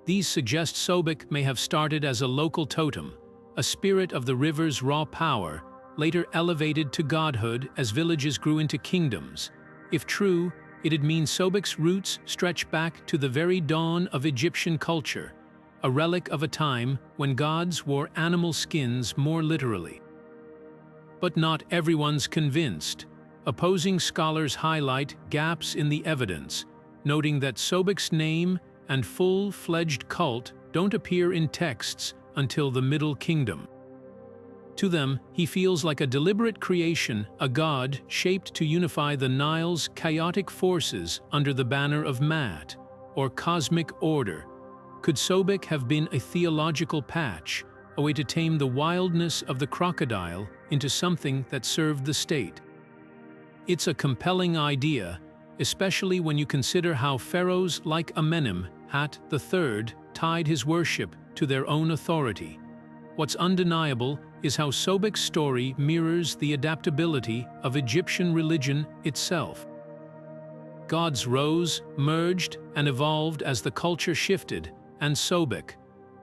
These suggest Sobek may have started as a local totem, a spirit of the river's raw power, later elevated to godhood as villages grew into kingdoms. If true, it'd mean Sobek's roots stretch back to the very dawn of Egyptian culture, a relic of a time when gods wore animal skins more literally. But not everyone's convinced. Opposing scholars highlight gaps in the evidence, noting that Sobek's name and full-fledged cult don't appear in texts until the Middle Kingdom. To them, he feels like a deliberate creation, a god shaped to unify the Nile's chaotic forces under the banner of Mat, or cosmic order. Could Sobek have been a theological patch, a way to tame the wildness of the crocodile into something that served the state? It's a compelling idea, especially when you consider how pharaohs like Amenemhat III tied his worship to their own authority. What's undeniable is how Sobek's story mirrors the adaptability of Egyptian religion itself. Gods rose, merged, and evolved as the culture shifted, and Sobek,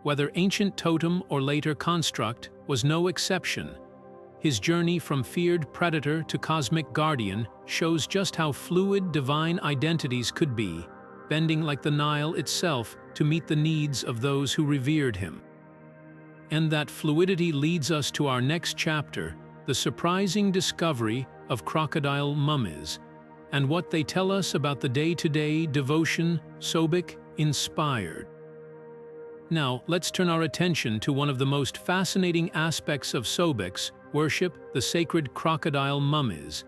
whether ancient totem or later construct, was no exception. His journey from feared predator to cosmic guardian shows just how fluid divine identities could be, bending like the Nile itself to meet the needs of those who revered him. And that fluidity leads us to our next chapter, the surprising discovery of crocodile mummies, and what they tell us about the day-to-day devotion Sobek inspired. Now, let's turn our attention to one of the most fascinating aspects of Sobek's worship, the sacred crocodile mummies.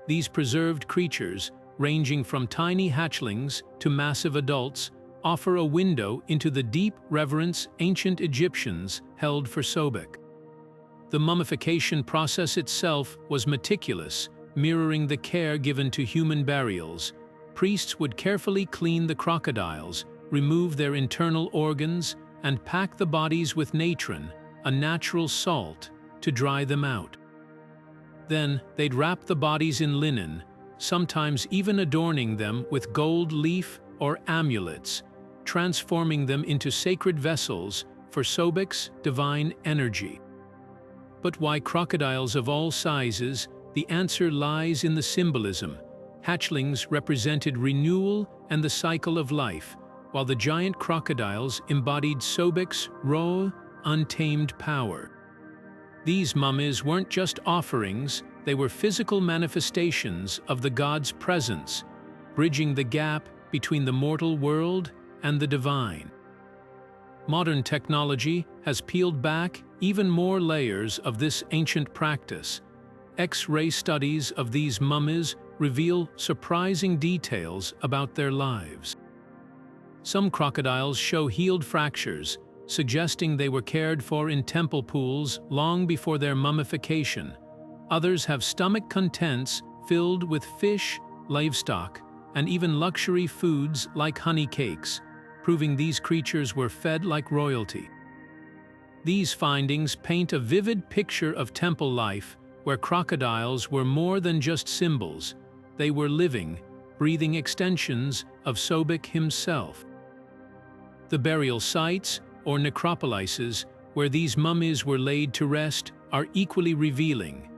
These preserved creatures, ranging from tiny hatchlings to massive adults, offer a window into the deep reverence ancient Egyptians held for Sobek. The mummification process itself was meticulous, mirroring the care given to human burials. Priests would carefully clean the crocodiles, remove their internal organs, and pack the bodies with natron, a natural salt, to dry them out. Then, they'd wrap the bodies in linen, sometimes even adorning them with gold leaf or amulets, transforming them into sacred vessels for Sobek's divine energy. But why crocodiles of all sizes? The answer lies in the symbolism. Hatchlings represented renewal and the cycle of life, while the giant crocodiles embodied Sobek's raw, untamed power. These mummies weren't just offerings, they were physical manifestations of the god's presence, bridging the gap between the mortal world and the divine. Modern technology has peeled back even more layers of this ancient practice. X-ray studies of these mummies reveal surprising details about their lives. Some crocodiles show healed fractures, suggesting they were cared for in temple pools long before their mummification. Others have stomach contents filled with fish, livestock, and even luxury foods like honey cakes, proving these creatures were fed like royalty. These findings paint a vivid picture of temple life, where crocodiles were more than just symbols. They were living, breathing extensions of Sobek himself. The burial sites, or necropolises, where these mummies were laid to rest, are equally revealing.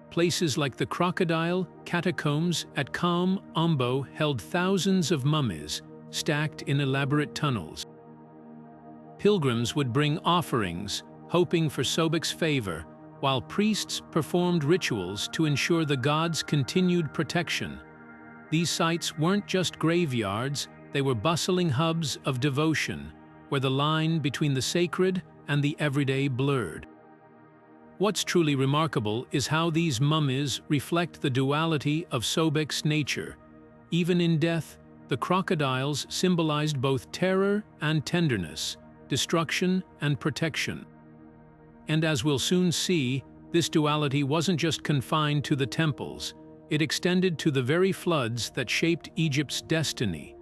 Places like the crocodile catacombs at Ombo held thousands of mummies, stacked in elaborate tunnels. Pilgrims would bring offerings, hoping for Sobek's favor, while priests performed rituals to ensure the god's continued protection. These sites weren't just graveyards, they were bustling hubs of devotion, where the line between the sacred and the everyday blurred. What's truly remarkable is how these mummies reflect the duality of Sobek's nature. Even in death, the crocodiles symbolized both terror and tenderness, destruction and protection. And as we'll soon see, this duality wasn't just confined to the temples, it extended to the very floods that shaped Egypt's destiny.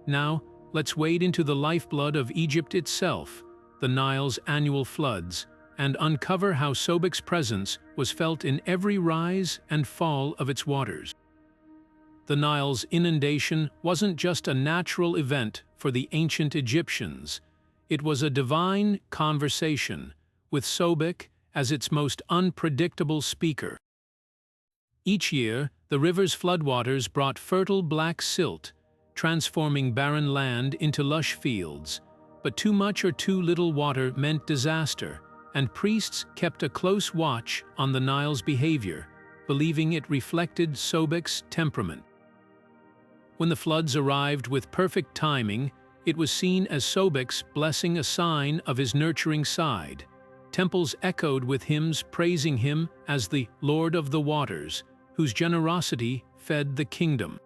Now, let's wade into the lifeblood of Egypt itself, the Nile's annual floods, and uncover how Sobek's presence was felt in every rise and fall of its waters. The Nile's inundation wasn't just a natural event for the ancient Egyptians, it was a divine conversation, with Sobek as its most unpredictable speaker. Each year, the river's floodwaters brought fertile black silt, transforming barren land into lush fields. But too much or too little water meant disaster, and priests kept a close watch on the Nile's behavior, believing it reflected Sobek's temperament. When the floods arrived with perfect timing, it was seen as Sobek's blessing, a sign of his nurturing side. Temples echoed with hymns praising him as the Lord of the Waters, whose generosity fed the kingdom.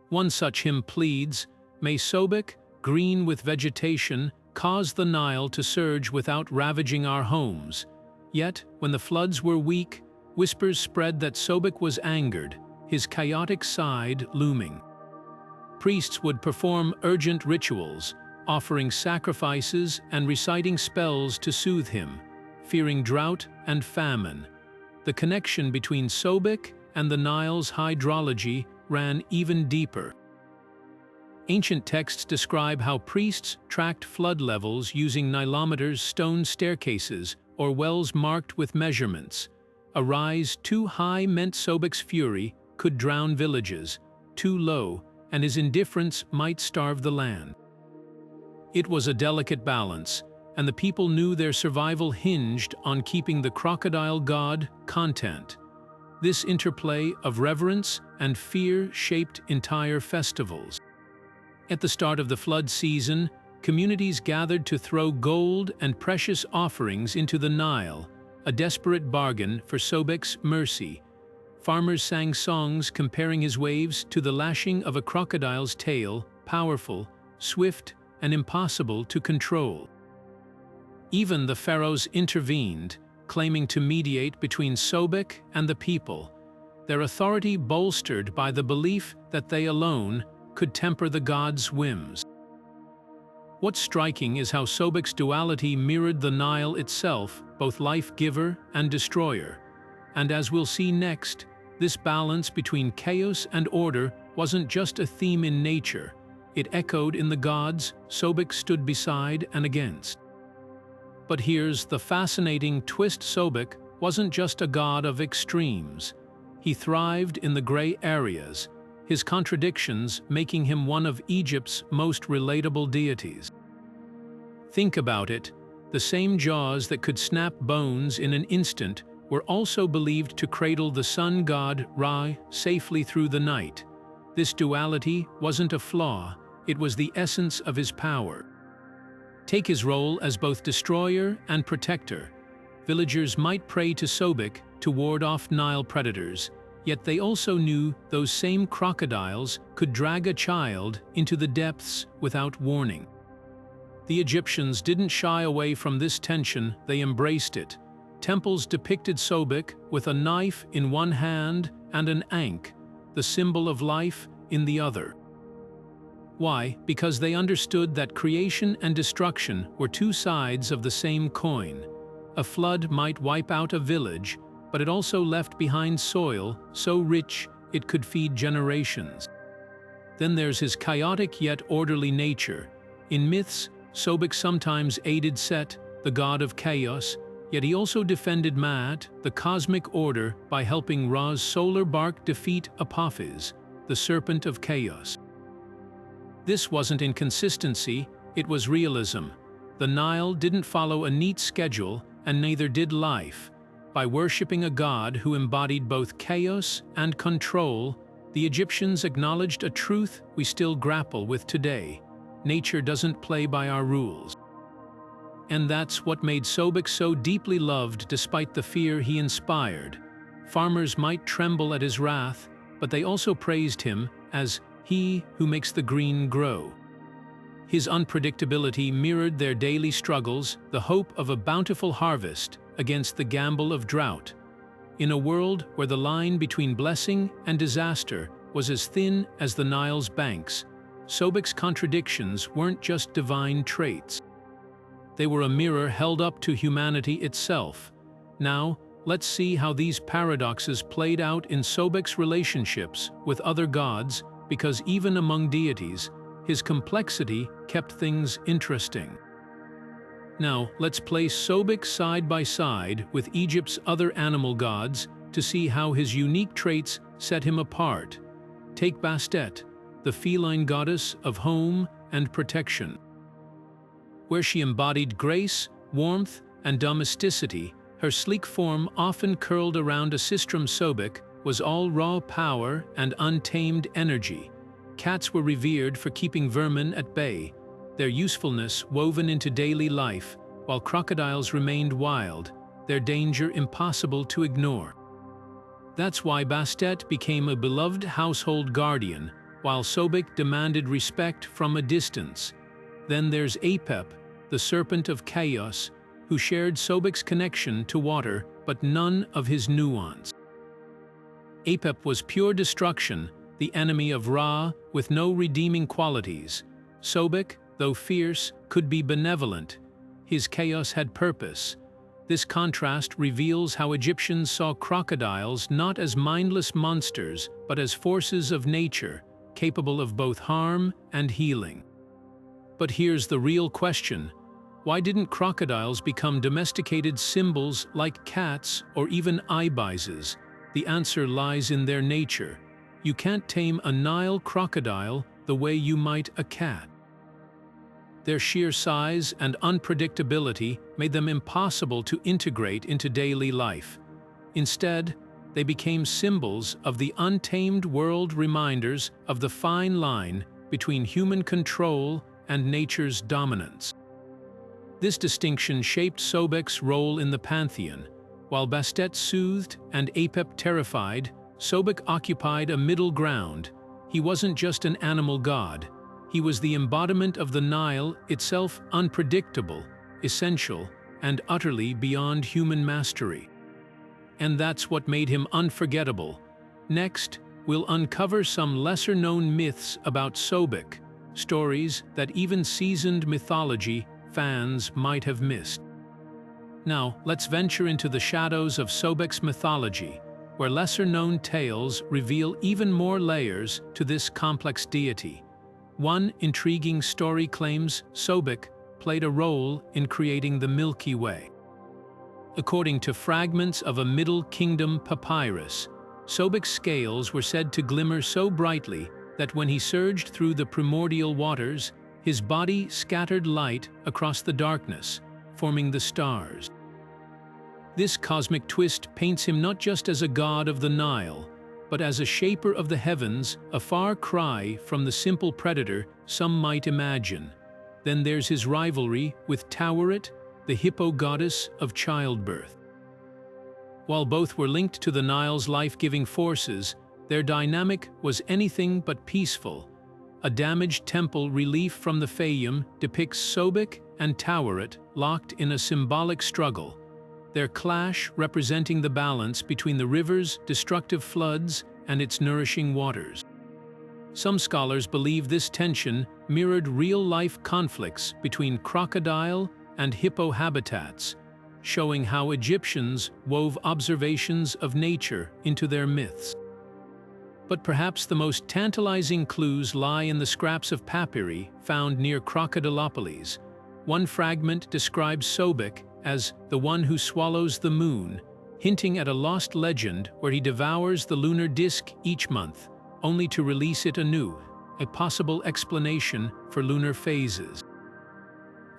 One such hymn pleads, "May Sobek, green with vegetation, cause the Nile to surge without ravaging our homes." Yet, when the floods were weak, whispers spread that Sobek was angered, his chaotic side looming. Priests would perform urgent rituals, offering sacrifices and reciting spells to soothe him, fearing drought and famine. The connection between Sobek and the Nile's hydrology ran even deeper. Ancient texts describe how priests tracked flood levels using nilometers, stone staircases, or wells marked with measurements. A rise too high meant Sobek's fury could drown villages, too low, and his indifference might starve the land. It was a delicate balance, and the people knew their survival hinged on keeping the Crocodile God content. This interplay of reverence and fear shaped entire festivals. At the start of the flood season, communities gathered to throw gold and precious offerings into the Nile, a desperate bargain for Sobek's mercy. Farmers sang songs comparing his waves to the lashing of a crocodile's tail, powerful, swift, and impossible to control. Even the pharaohs intervened, claiming to mediate between Sobek and the people, their authority bolstered by the belief that they alone could temper the god's whims. What's striking is how Sobek's duality mirrored the Nile itself, both life-giver and destroyer. And as we'll see next, this balance between chaos and order wasn't just a theme in nature, it echoed in the gods Sobek stood beside and against. But here's the fascinating twist: Sobek wasn't just a god of extremes. He thrived in the gray areas, his contradictions making him one of Egypt's most relatable deities. Think about it, the same jaws that could snap bones in an instant were also believed to cradle the sun god Ra safely through the night. This duality wasn't a flaw, it was the essence of his power. Take his role as both destroyer and protector. Villagers might pray to Sobek to ward off Nile predators, yet they also knew those same crocodiles could drag a child into the depths without warning. The Egyptians didn't shy away from this tension, they embraced it. Temples depicted Sobek with a knife in one hand and an ankh, the symbol of life, in the other. Why? Because they understood that creation and destruction were two sides of the same coin. A flood might wipe out a village, but it also left behind soil so rich it could feed generations. Then there's his chaotic yet orderly nature. In myths, Sobek sometimes aided Set, the god of chaos, yet he also defended Ma'at, the cosmic order, by helping Ra's solar bark defeat Apophis, the serpent of chaos. This wasn't inconsistency, it was realism. The Nile didn't follow a neat schedule, and neither did life. By worshipping a god who embodied both chaos and control, the Egyptians acknowledged a truth we still grapple with today. Nature doesn't play by our rules. And that's what made Sobek so deeply loved despite the fear he inspired. Farmers might tremble at his wrath, but they also praised him as he who makes the green grow. His unpredictability mirrored their daily struggles, the hope of a bountiful harvest against the gamble of drought. In a world where the line between blessing and disaster was as thin as the Nile's banks, Sobek's contradictions weren't just divine traits. They were a mirror held up to humanity itself. Now, let's see how these paradoxes played out in Sobek's relationships with other gods, because even among deities, his complexity kept things interesting. Now, let's place Sobek side by side with Egypt's other animal gods to see how his unique traits set him apart. Take Bastet, the feline goddess of home and protection. Where she embodied grace, warmth, and domesticity, her sleek form often curled around a sistrum Sobek was all raw power and untamed energy. Cats were revered for keeping vermin at bay, their usefulness woven into daily life, while crocodiles remained wild, their danger impossible to ignore. That's why Bastet became a beloved household guardian, while Sobek demanded respect from a distance. Then there's Apep, the serpent of chaos, who shared Sobek's connection to water, but none of his nuance. Apep was pure destruction, the enemy of Ra, with no redeeming qualities. Sobek, though fierce, could be benevolent. His chaos had purpose. This contrast reveals how Egyptians saw crocodiles not as mindless monsters, but as forces of nature, capable of both harm and healing. But here's the real question. Why didn't crocodiles become domesticated symbols like cats or even ibises? The answer lies in their nature. You can't tame a Nile crocodile the way you might a cat. Their sheer size and unpredictability made them impossible to integrate into daily life. Instead, they became symbols of the untamed world, reminders of the fine line between human control and nature's dominance. This distinction shaped Sobek's role in the pantheon. While Bastet soothed and Apep terrified, Sobek occupied a middle ground. He wasn't just an animal god. He was the embodiment of the Nile, itself unpredictable, essential, and utterly beyond human mastery. And that's what made him unforgettable. Next, we'll uncover some lesser-known myths about Sobek, stories that even seasoned mythology fans might have missed. Now, let's venture into the shadows of Sobek's mythology, where lesser-known tales reveal even more layers to this complex deity. One intriguing story claims Sobek played a role in creating the Milky Way. According to fragments of a Middle Kingdom papyrus, Sobek's scales were said to glimmer so brightly that when he surged through the primordial waters, his body scattered light across the darkness, forming the stars. This cosmic twist paints him not just as a god of the Nile, but as a shaper of the heavens, a far cry from the simple predator some might imagine. Then there's his rivalry with Taweret, the hippo goddess of childbirth. While both were linked to the Nile's life-giving forces, their dynamic was anything but peaceful. A damaged temple relief from the Fayum depicts Sobek and Taweret locked in a symbolic struggle, their clash representing the balance between the river's destructive floods and its nourishing waters. Some scholars believe this tension mirrored real-life conflicts between crocodile and hippo habitats, showing how Egyptians wove observations of nature into their myths. But perhaps the most tantalizing clues lie in the scraps of papyri found near Crocodilopolis. One fragment describes Sobek as the one who swallows the moon, hinting at a lost legend where he devours the lunar disk each month, only to release it anew. a possible explanation for lunar phases.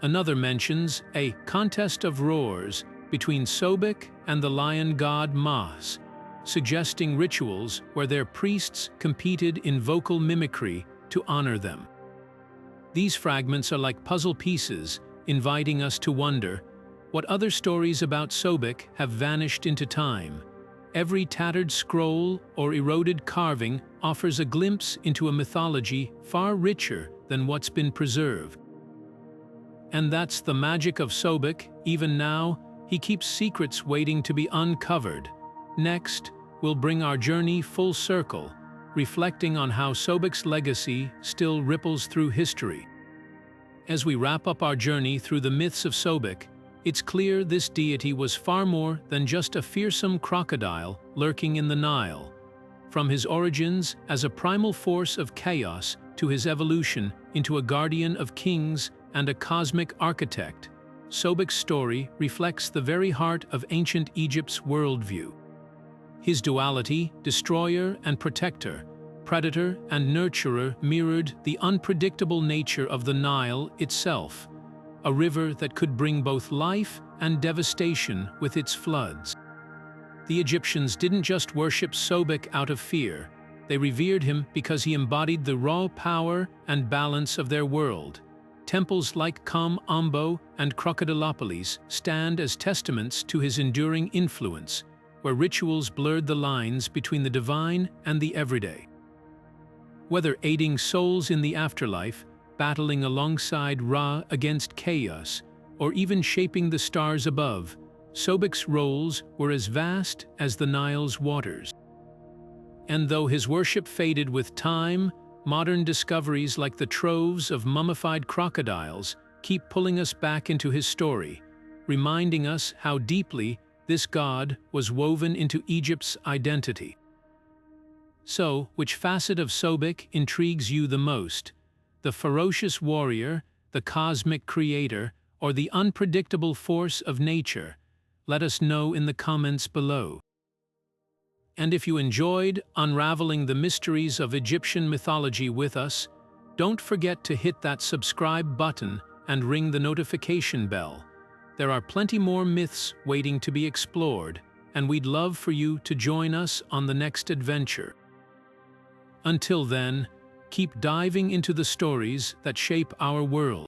Another mentions a contest of roars between Sobek and the lion god Mas, suggesting rituals where their priests competed in vocal mimicry to honor them. These fragments are like puzzle pieces, inviting us to wonder what other stories about Sobek have vanished into time. Every tattered scroll or eroded carving offers a glimpse into a mythology far richer than what's been preserved. And that's the magic of Sobek. Even now, he keeps secrets waiting to be uncovered. Next, we'll bring our journey full circle, reflecting on how Sobek's legacy still ripples through history. As we wrap up our journey through the myths of Sobek, it's clear this deity was far more than just a fearsome crocodile lurking in the Nile. From his origins as a primal force of chaos to his evolution into a guardian of kings and a cosmic architect, Sobek's story reflects the very heart of ancient Egypt's worldview. His duality, destroyer and protector, predator and nurturer, mirrored the unpredictable nature of the Nile itself, a river that could bring both life and devastation with its floods. The Egyptians didn't just worship Sobek out of fear, they revered him because he embodied the raw power and balance of their world. Temples like Ombo and Crocodilopolis stand as testaments to his enduring influence, where rituals blurred the lines between the divine and the everyday. Whether aiding souls in the afterlife, battling alongside Ra against chaos, or even shaping the stars above, Sobek's roles were as vast as the Nile's waters. And though his worship faded with time, modern discoveries like the troves of mummified crocodiles keep pulling us back into his story, reminding us how deeply this god was woven into Egypt's identity. So, which facet of Sobek intrigues you the most? The ferocious warrior, the cosmic creator, or the unpredictable force of nature? Let us know in the comments below. And if you enjoyed unraveling the mysteries of Egyptian mythology with us, don't forget to hit that subscribe button and ring the notification bell. There are plenty more myths waiting to be explored, and we'd love for you to join us on the next adventure. Until then, keep diving into the stories that shape our world.